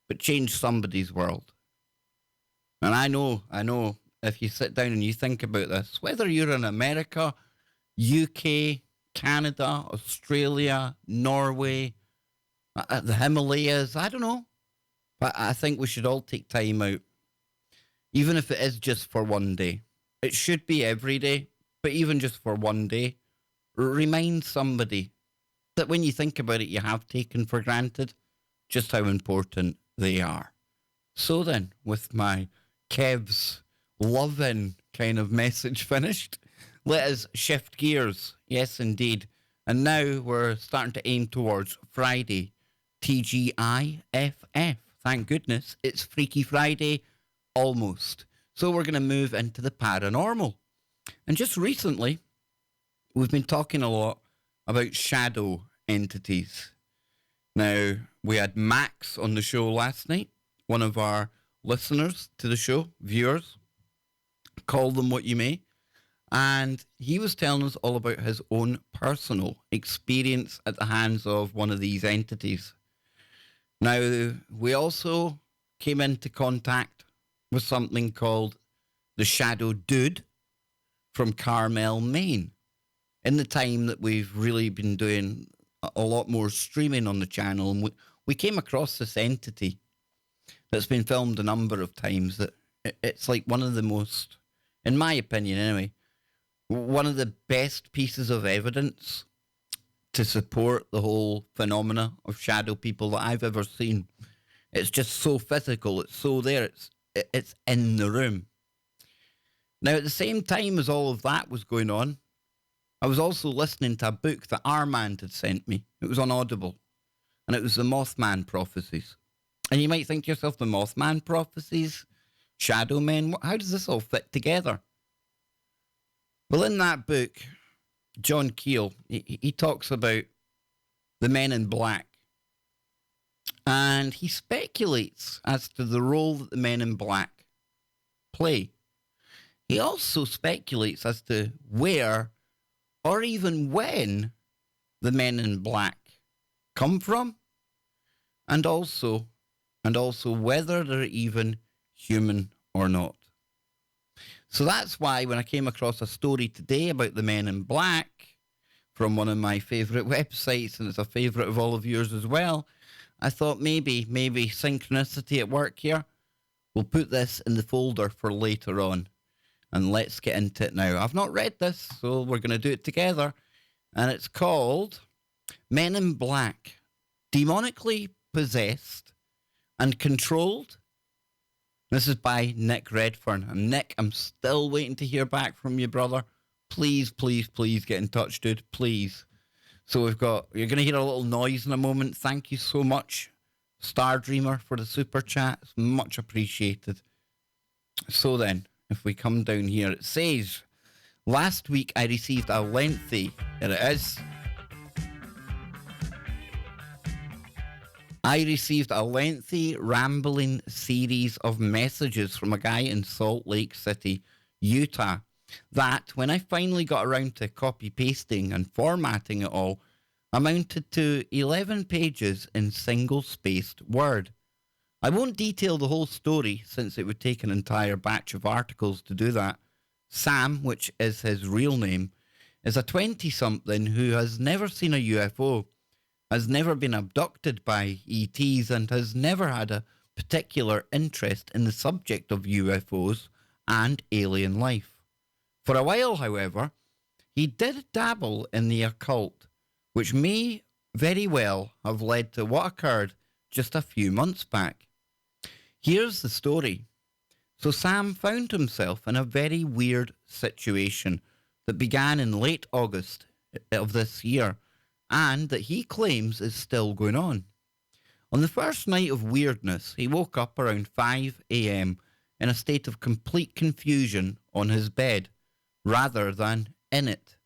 but change somebody's world. And I know, if you sit down and you think about this, whether you're in America, UK, Canada, Australia, Norway, the Himalayas, I don't know. But I think we should all take time out, even if it is just for one day. It should be every day, but even just for one day, remind somebody that when you think about it, you have taken for granted just how important they are. So then, with my Kev's loving kind of message finished, let us shift gears. Yes, indeed. And now we're starting to aim towards Friday, TGIFF. Thank goodness it's Freaky Friday, almost. So we're going to move into the paranormal. And just recently, we've been talking a lot about shadow entities. Now, we had Max on the show last night, one of our listeners to the show, viewers, call them what you may. And he was telling us all about his own personal experience at the hands of one of these entities. Now, we also came into contact with something called the Shadow Dude from Carmel, Maine. In the time that we've really been doing a lot more streaming on the channel, and we came across this entity that's been filmed a number of times, that it's like one of the most, in my opinion anyway, one of the best pieces of evidence to support the whole phenomena of shadow people that I've ever seen. It's just so physical, it's so there, it's in the room. Now, at the same time as all of that was going on, I was also listening to a book that Armand had sent me. It was on Audible, and it was the Mothman Prophecies. And you might think to yourself, the Mothman Prophecies, Shadow Men, how does this all fit together? Well, in that book, John Keel, he talks about the Men in Black. And he speculates as to the role that the Men in Black play. He also speculates as to where or even when the Men in Black come from, and also whether they're even human or not. So that's why when I came across a story today about the Men in Black from one of my favourite websites, and it's a favourite of all of yours as well, I thought maybe synchronicity at work here. We'll put this in the folder for later on. And let's get into it now. I've not read this, so we're going to do it together. And it's called Men in Black, Demonically Possessed and Controlled. This is by Nick Redfern. And Nick, I'm still waiting to hear back from you, brother. Please, please, please get in touch, dude. Please. So you're going to hear a little noise in a moment. Thank you so much, Star Dreamer, for the super chat. It's much appreciated. So then, if we come down here, it says, last week I received a lengthy, there it is. I received a lengthy, rambling series of messages from a guy in Salt Lake City, Utah, that, when I finally got around to copy-pasting and formatting it all, amounted to 11 pages in single-spaced Word. I won't detail the whole story, since it would take an entire batch of articles to do that. Sam, which is his real name, is a 20-something who has never seen a UFO, has never been abducted by ETs, and has never had a particular interest in the subject of UFOs and alien life. For a while, however, he did dabble in the occult, which may very well have led to what occurred just a few months back. Here's the story. So Sam found himself in a very weird situation that began in late August of this year, and that he claims is still going on. On the first night of weirdness, he woke up around 5 a.m. in a state of complete confusion on his bed, rather than in it.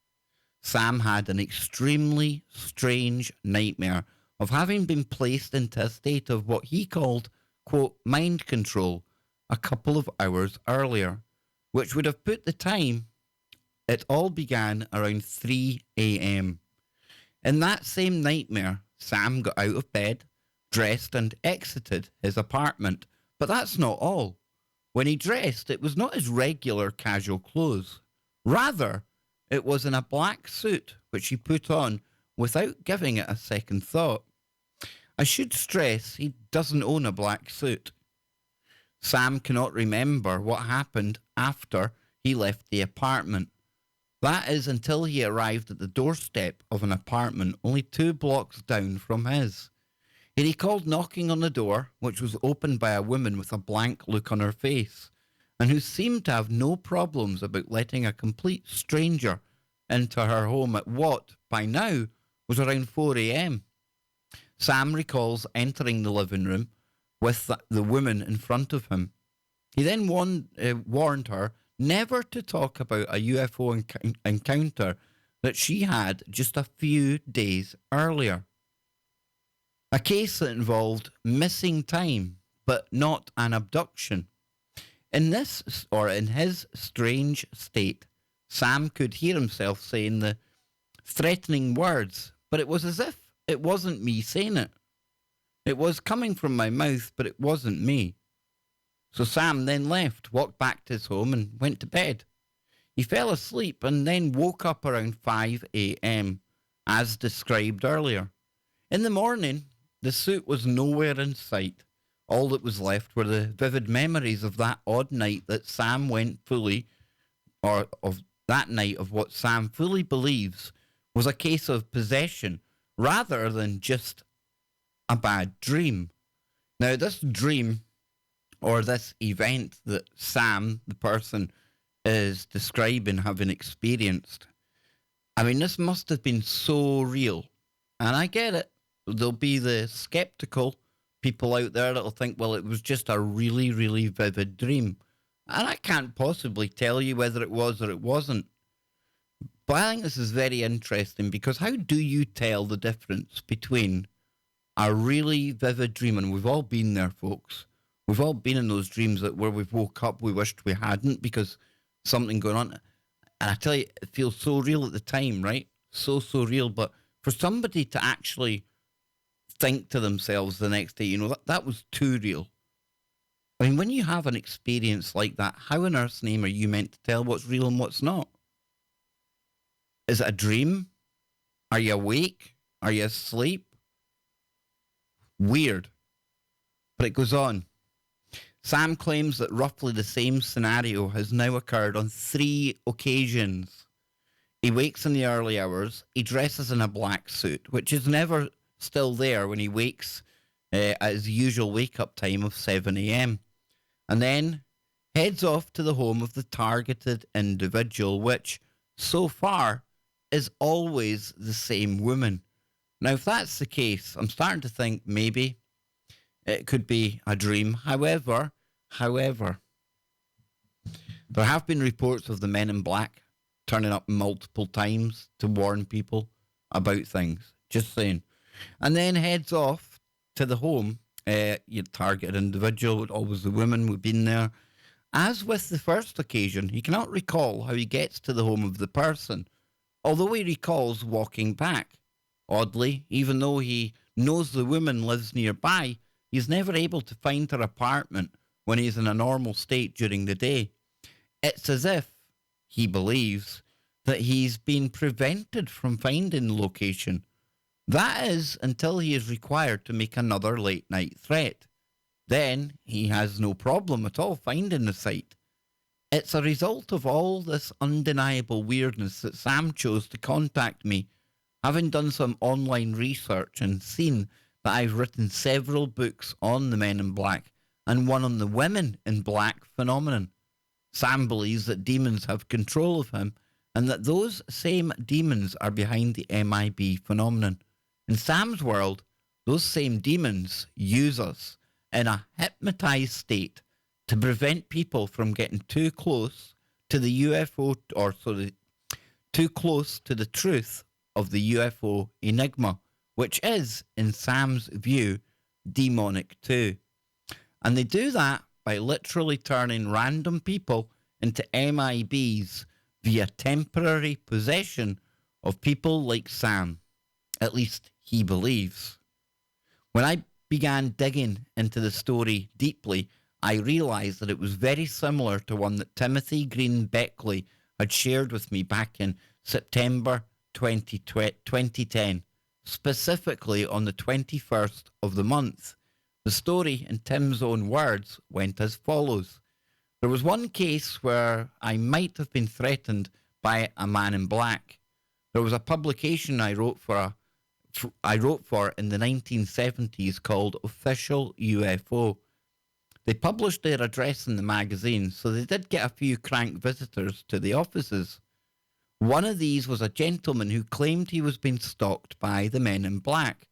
Sam had an extremely strange nightmare of having been placed into a state of what he called, quote, mind control a couple of hours earlier, which would have put the time it all began around 3 a.m. In that same nightmare, Sam got out of bed, dressed and exited his apartment. But that's not all. When he dressed, it was not his regular casual clothes. Rather, it was in a black suit, which he put on without giving it a second thought. I should stress he doesn't own a black suit. Sam cannot remember what happened after he left the apartment. That is until he arrived at the doorstep of an apartment only 2 blocks down from his. He recalled knocking on the door, which was opened by a woman with a blank look on her face, and who seemed to have no problems about letting a complete stranger into her home at what, by now, was around 4 a.m. Sam recalls entering the living room with the woman in front of him. He then warned her never to talk about a UFO encounter that she had just a few days earlier. A case that involved missing time, but not an abduction. In his strange state, Sam could hear himself saying the threatening words, but it was as if it wasn't me saying it. It was coming from my mouth, but it wasn't me. So Sam then left, walked back to his home and went to bed. He fell asleep and then woke up around 5 a.m., as described earlier. In the morning, the suit was nowhere in sight. All that was left were the vivid memories of that odd night that Sam of what Sam fully believes was a case of possession rather than just a bad dream. Now, this dream or this event that Sam, the person, is describing having experienced, I mean, this must have been so real. And I get it. There'll be the skeptical people out there that'll think, well, it was just a really, really vivid dream. And I can't possibly tell you whether it was or it wasn't. But I think this is very interesting because how do you tell the difference between a really vivid dream? And we've all been there, folks. We've all been in those dreams that where we've woke up, we wished we hadn't because something going on. And I tell you, it feels so real at the time, right? So real. But for somebody to actually think to themselves the next day, that was too real. I mean, when you have an experience like that, how on earth's name are you meant to tell what's real and what's not? Is it a dream? Are you awake? Are you asleep? Weird. But it goes on. Sam claims that roughly the same scenario has now occurred on 3 occasions. He wakes in the early hours. He dresses in a black suit, which is never still there when he wakes at his usual wake-up time of 7 a.m. And then heads off to the home of the targeted individual, which, so far, is always the same woman. Now, if that's the case, I'm starting to think maybe it could be a dream. However, there have been reports of the men in black turning up multiple times to warn people about things. Just saying. And then heads off to the home. Your targeted individual, always the woman, we've been there. As with the first occasion, he cannot recall how he gets to the home of the person, although he recalls walking back. Oddly, even though he knows the woman lives nearby, he's never able to find her apartment when he's in a normal state during the day. It's as if, he believes, that he's been prevented from finding the location. That is, until he is required to make another late night threat. Then he has no problem at all finding the site. It's a result of all this undeniable weirdness that Sam chose to contact me, having done some online research and seen that I've written several books on the men in black and one on the women in black phenomenon. Sam believes that demons have control of him and that those same demons are behind the MIB phenomenon. In Sam's world, those same demons use us in a hypnotized state to prevent people from getting too close to the UFO, too close to the truth of the UFO enigma, which is, in Sam's view, demonic too. And they do that by literally turning random people into MIBs via temporary possession of people like Sam. At least he believes. When I began digging into the story deeply, I realised that it was very similar to one that Timothy Green Beckley had shared with me back in September 2010, specifically on the 21st of the month. The story, in Tim's own words, went as follows. There was one case where I might have been threatened by a man in black. There was a publication I wrote for in the 1970s called Official UFO. They published their address in the magazine, so they did get a few crank visitors to the offices. One of these was a gentleman who claimed he was being stalked by the men in black.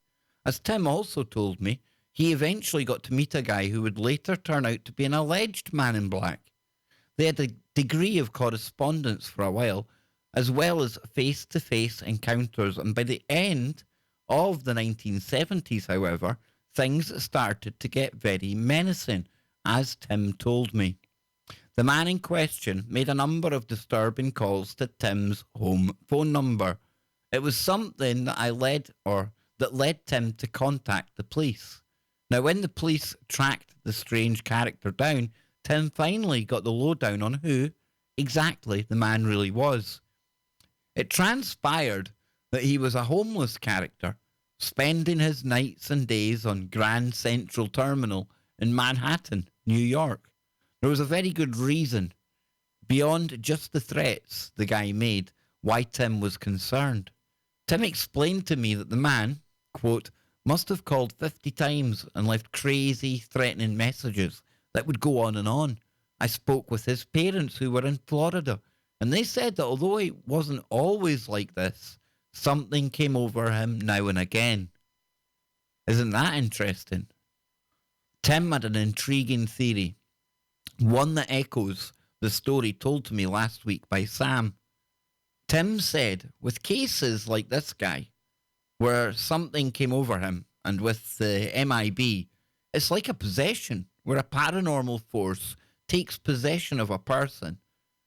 As Tim also told me, he eventually got to meet a guy who would later turn out to be an alleged man in black. They had a degree of correspondence for a while, as well as face-to-face encounters, and by the end of the 1970s, however, things started to get very menacing, as Tim told me. The man in question made a number of disturbing calls to Tim's home phone number. It was something that led Tim to contact the police. Now, when the police tracked the strange character down, Tim finally got the lowdown on who exactly the man really was. It transpired that he was a homeless character, spending his nights and days on Grand Central Terminal in Manhattan, New York. There was a very good reason, beyond just the threats the guy made, why Tim was concerned. Tim explained to me that the man, quote, must have called 50 times and left crazy, threatening messages that would go on and on. I spoke with his parents who were in Florida. And they said that although he wasn't always like this, something came over him now and again. Isn't that interesting? Tim had an intriguing theory, one that echoes the story told to me last week by Sam. Tim said, with cases like this guy, where something came over him, and with the MIB, it's like a possession, where a paranormal force takes possession of a person,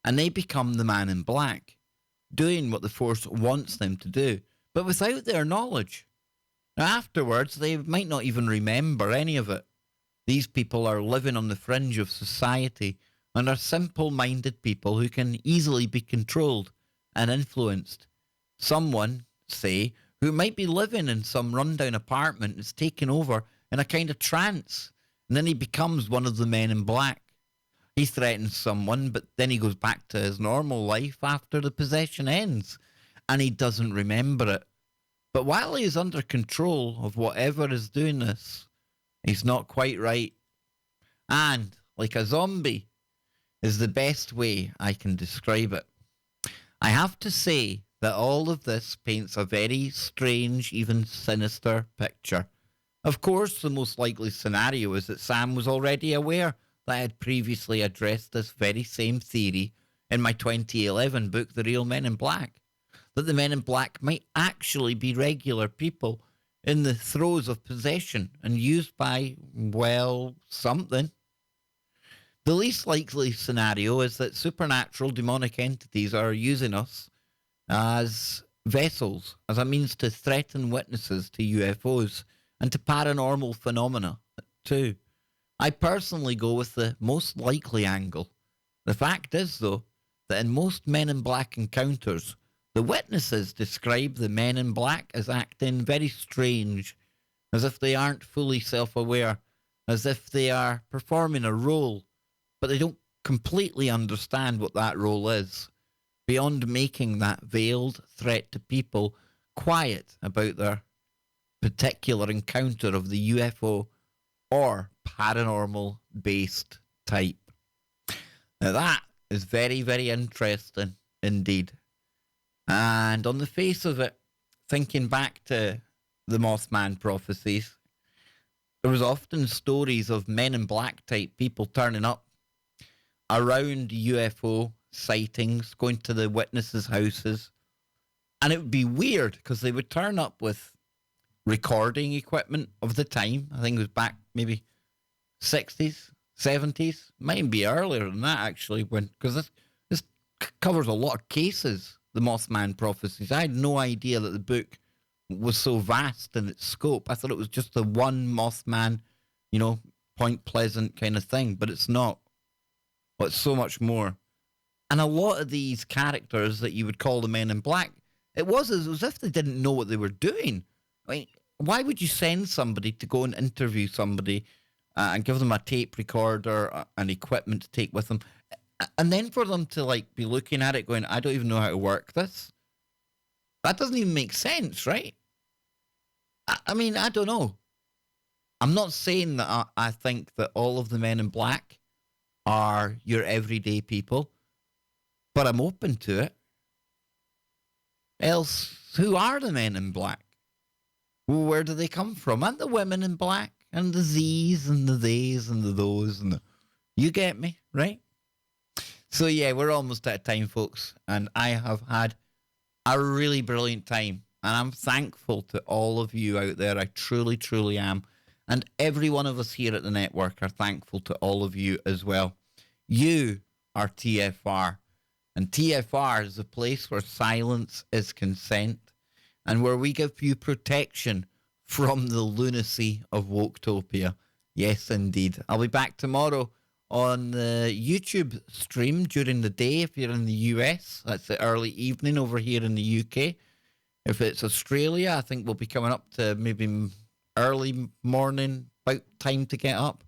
and they become the man in black, doing what the force wants them to do, but without their knowledge. Now, afterwards, they might not even remember any of it. These people are living on the fringe of society and are simple-minded people who can easily be controlled and influenced. Someone, say, who might be living in some rundown apartment is taken over in a kind of trance, and then he becomes one of the men in black. He threatens someone, but then he goes back to his normal life after the possession ends, and he doesn't remember it. But while he is under control of whatever is doing this, he's not quite right. And, like a zombie, is the best way I can describe it. I have to say that all of this paints a very strange, even sinister picture. Of course, the most likely scenario is that Sam was already aware that I had previously addressed this very same theory in my 2011 book, The Real Men in Black, that the men in black might actually be regular people in the throes of possession and used by, well, something. The least likely scenario is that supernatural demonic entities are using us as vessels, as a means to threaten witnesses to UFOs and to paranormal phenomena too. I personally go with the most likely angle. The fact is, though, that in most Men in Black encounters, the witnesses describe the Men in Black as acting very strange, as if they aren't fully self-aware, as if they are performing a role, but they don't completely understand what that role is, beyond making that veiled threat to people quiet about their particular encounter of the UFO or paranormal-based type. Now that is very, very interesting indeed. And on the face of it, thinking back to the Mothman prophecies, there was often stories of Men in Black type people turning up around UFO sightings, going to the witnesses' houses. And it would be weird because they would turn up with recording equipment of the time. I think it was back maybe 60s, 70s, might be earlier than that actually, because this covers a lot of cases, the Mothman prophecies. I had no idea that the book was so vast in its scope. I thought it was just the one Mothman, Point Pleasant kind of thing, but it's not. But it's so much more. And a lot of these characters that you would call the Men in Black, it was as if they didn't know what they were doing. I mean, why would you send somebody to go and interview somebody and give them a tape recorder and equipment to take with them, and then for them to be looking at it going, I don't even know how to work this? That doesn't even make sense, right? I mean, I don't know. I'm not saying that I think that all of the Men in Black are your everyday people, but I'm open to it. Else, who are the Men in Black? Where do they come from? And the women in black, and the these, and the theys, and the those, and you get me, right? So yeah, we're almost out of time, folks, and I have had a really brilliant time, and I'm thankful to all of you out there. I truly, truly am. And every one of us here at the network are thankful to all of you as well. You are TFR, and TFR is a place where silence is consent, and where we give you protection from the lunacy of Woketopia. Yes, indeed. I'll be back tomorrow on the YouTube stream during the day if you're in the US. That's the early evening over here in the UK. If it's Australia, I think we'll be coming up to maybe early morning, about time to get up.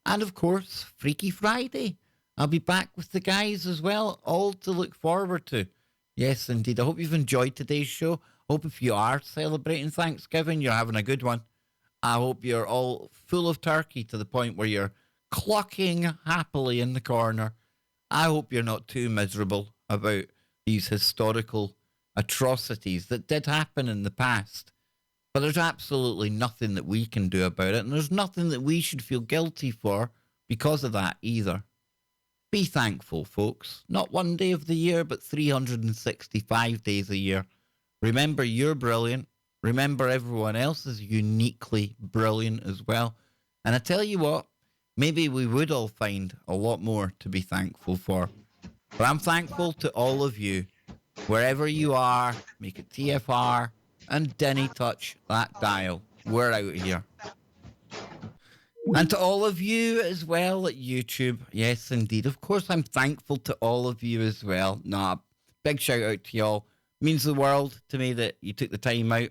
And of course, Freaky Friday. I'll be back with the guys as well, all to look forward to. Yes, indeed. I hope you've enjoyed today's show. Hope if you are celebrating Thanksgiving, you're having a good one. I hope you're all full of turkey to the point where you're clucking happily in the corner. I hope you're not too miserable about these historical atrocities that did happen in the past. But there's absolutely nothing that we can do about it, and there's nothing that we should feel guilty for because of that either. Be thankful, folks. Not one day of the year, but 365 days a year. Remember, you're brilliant. Remember, everyone else is uniquely brilliant as well. And I tell you what, maybe we would all find a lot more to be thankful for. But I'm thankful to all of you. Wherever you are, make it TFR and dinny touch that dial. We're out here. And to all of you as well at YouTube. Yes, indeed. Of course, I'm thankful to all of you as well. Nah, big shout out to y'all. Means the world to me that you took the time out,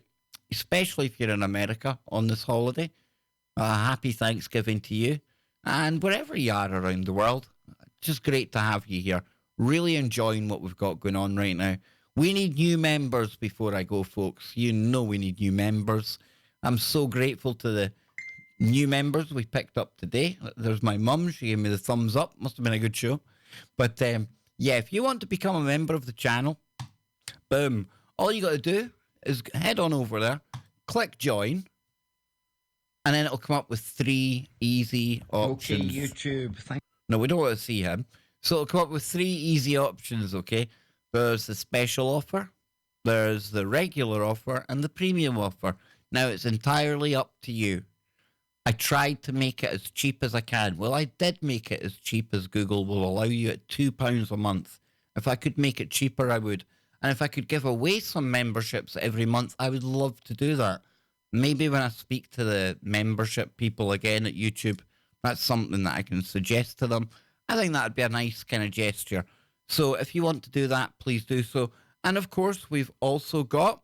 especially if you're in America on this holiday. Happy Thanksgiving to you. And wherever you are around the world, just great to have you here. Really enjoying what we've got going on right now. We need new members before I go, folks. You know we need new members. I'm so grateful to the new members we picked up today. There's my mum. She gave me the thumbs up. Must have been a good show. But yeah, if you want to become a member of the channel, boom. All you got to do is head on over there, click join, and then it'll come up with 3 easy options. Okay, YouTube. No, we don't want to see him. So it'll come up with 3 easy options, okay? There's the special offer, there's the regular offer, and the premium offer. Now, it's entirely up to you. I tried to make it as cheap as I can. Well, I did make it as cheap as Google will allow you at £2 a month. If I could make it cheaper, I would. And if I could give away some memberships every month, I would love to do that. Maybe when I speak to the membership people again at YouTube, that's something that I can suggest to them. I think that would be a nice kind of gesture. So if you want to do that, please do so. And of course, we've also got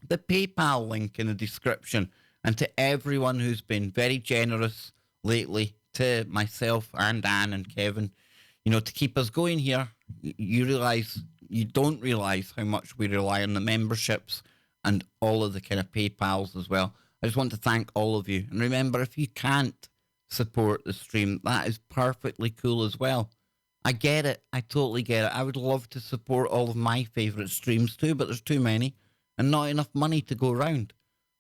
the PayPal link in the description. And to everyone who's been very generous lately, to myself and Anne and Kevin, you know, to keep us going here, you don't realize how much we rely on the memberships and all of the kind of PayPals as well. I just want to thank all of you. And remember, if you can't support the stream, that is perfectly cool as well. I get it. I totally get it. I would love to support all of my favourite streams too, but there's too many and not enough money to go around.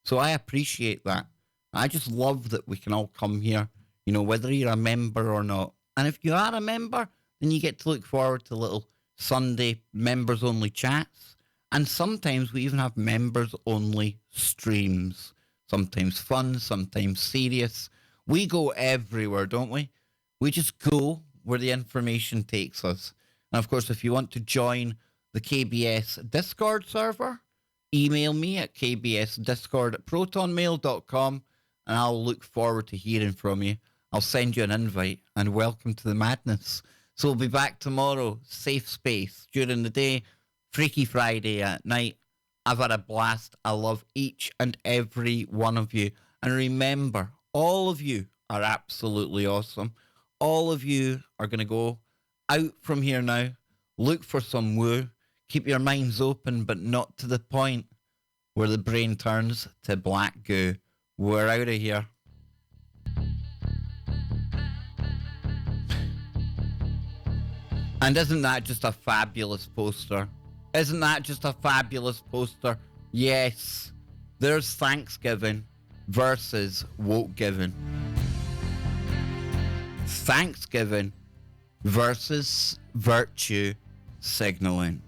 So I appreciate that. I just love that we can all come here, you know, whether you're a member or not. And if you are a member, then you get to look forward to little Sunday members-only chats. And sometimes we even have members-only streams. Sometimes fun, sometimes serious. We go everywhere, don't we? We just go where the information takes us. And of course, if you want to join the KBS Discord server, email me at kbsdiscord@protonmail.com and I'll look forward to hearing from you. I'll send you an invite and welcome to the madness. So we'll be back tomorrow, safe space during the day, Freaky Friday at night. I've had a blast. I love each and every one of you. And remember, all of you are absolutely awesome. All of you are going to go out from here now. Look for some woo. Keep your minds open, but not to the point where the brain turns to black goo. We're out of here. And isn't that just a fabulous poster? Isn't that just a fabulous poster? Yes. There's Thanksgiving versus woke giving. Thanksgiving versus virtue signaling.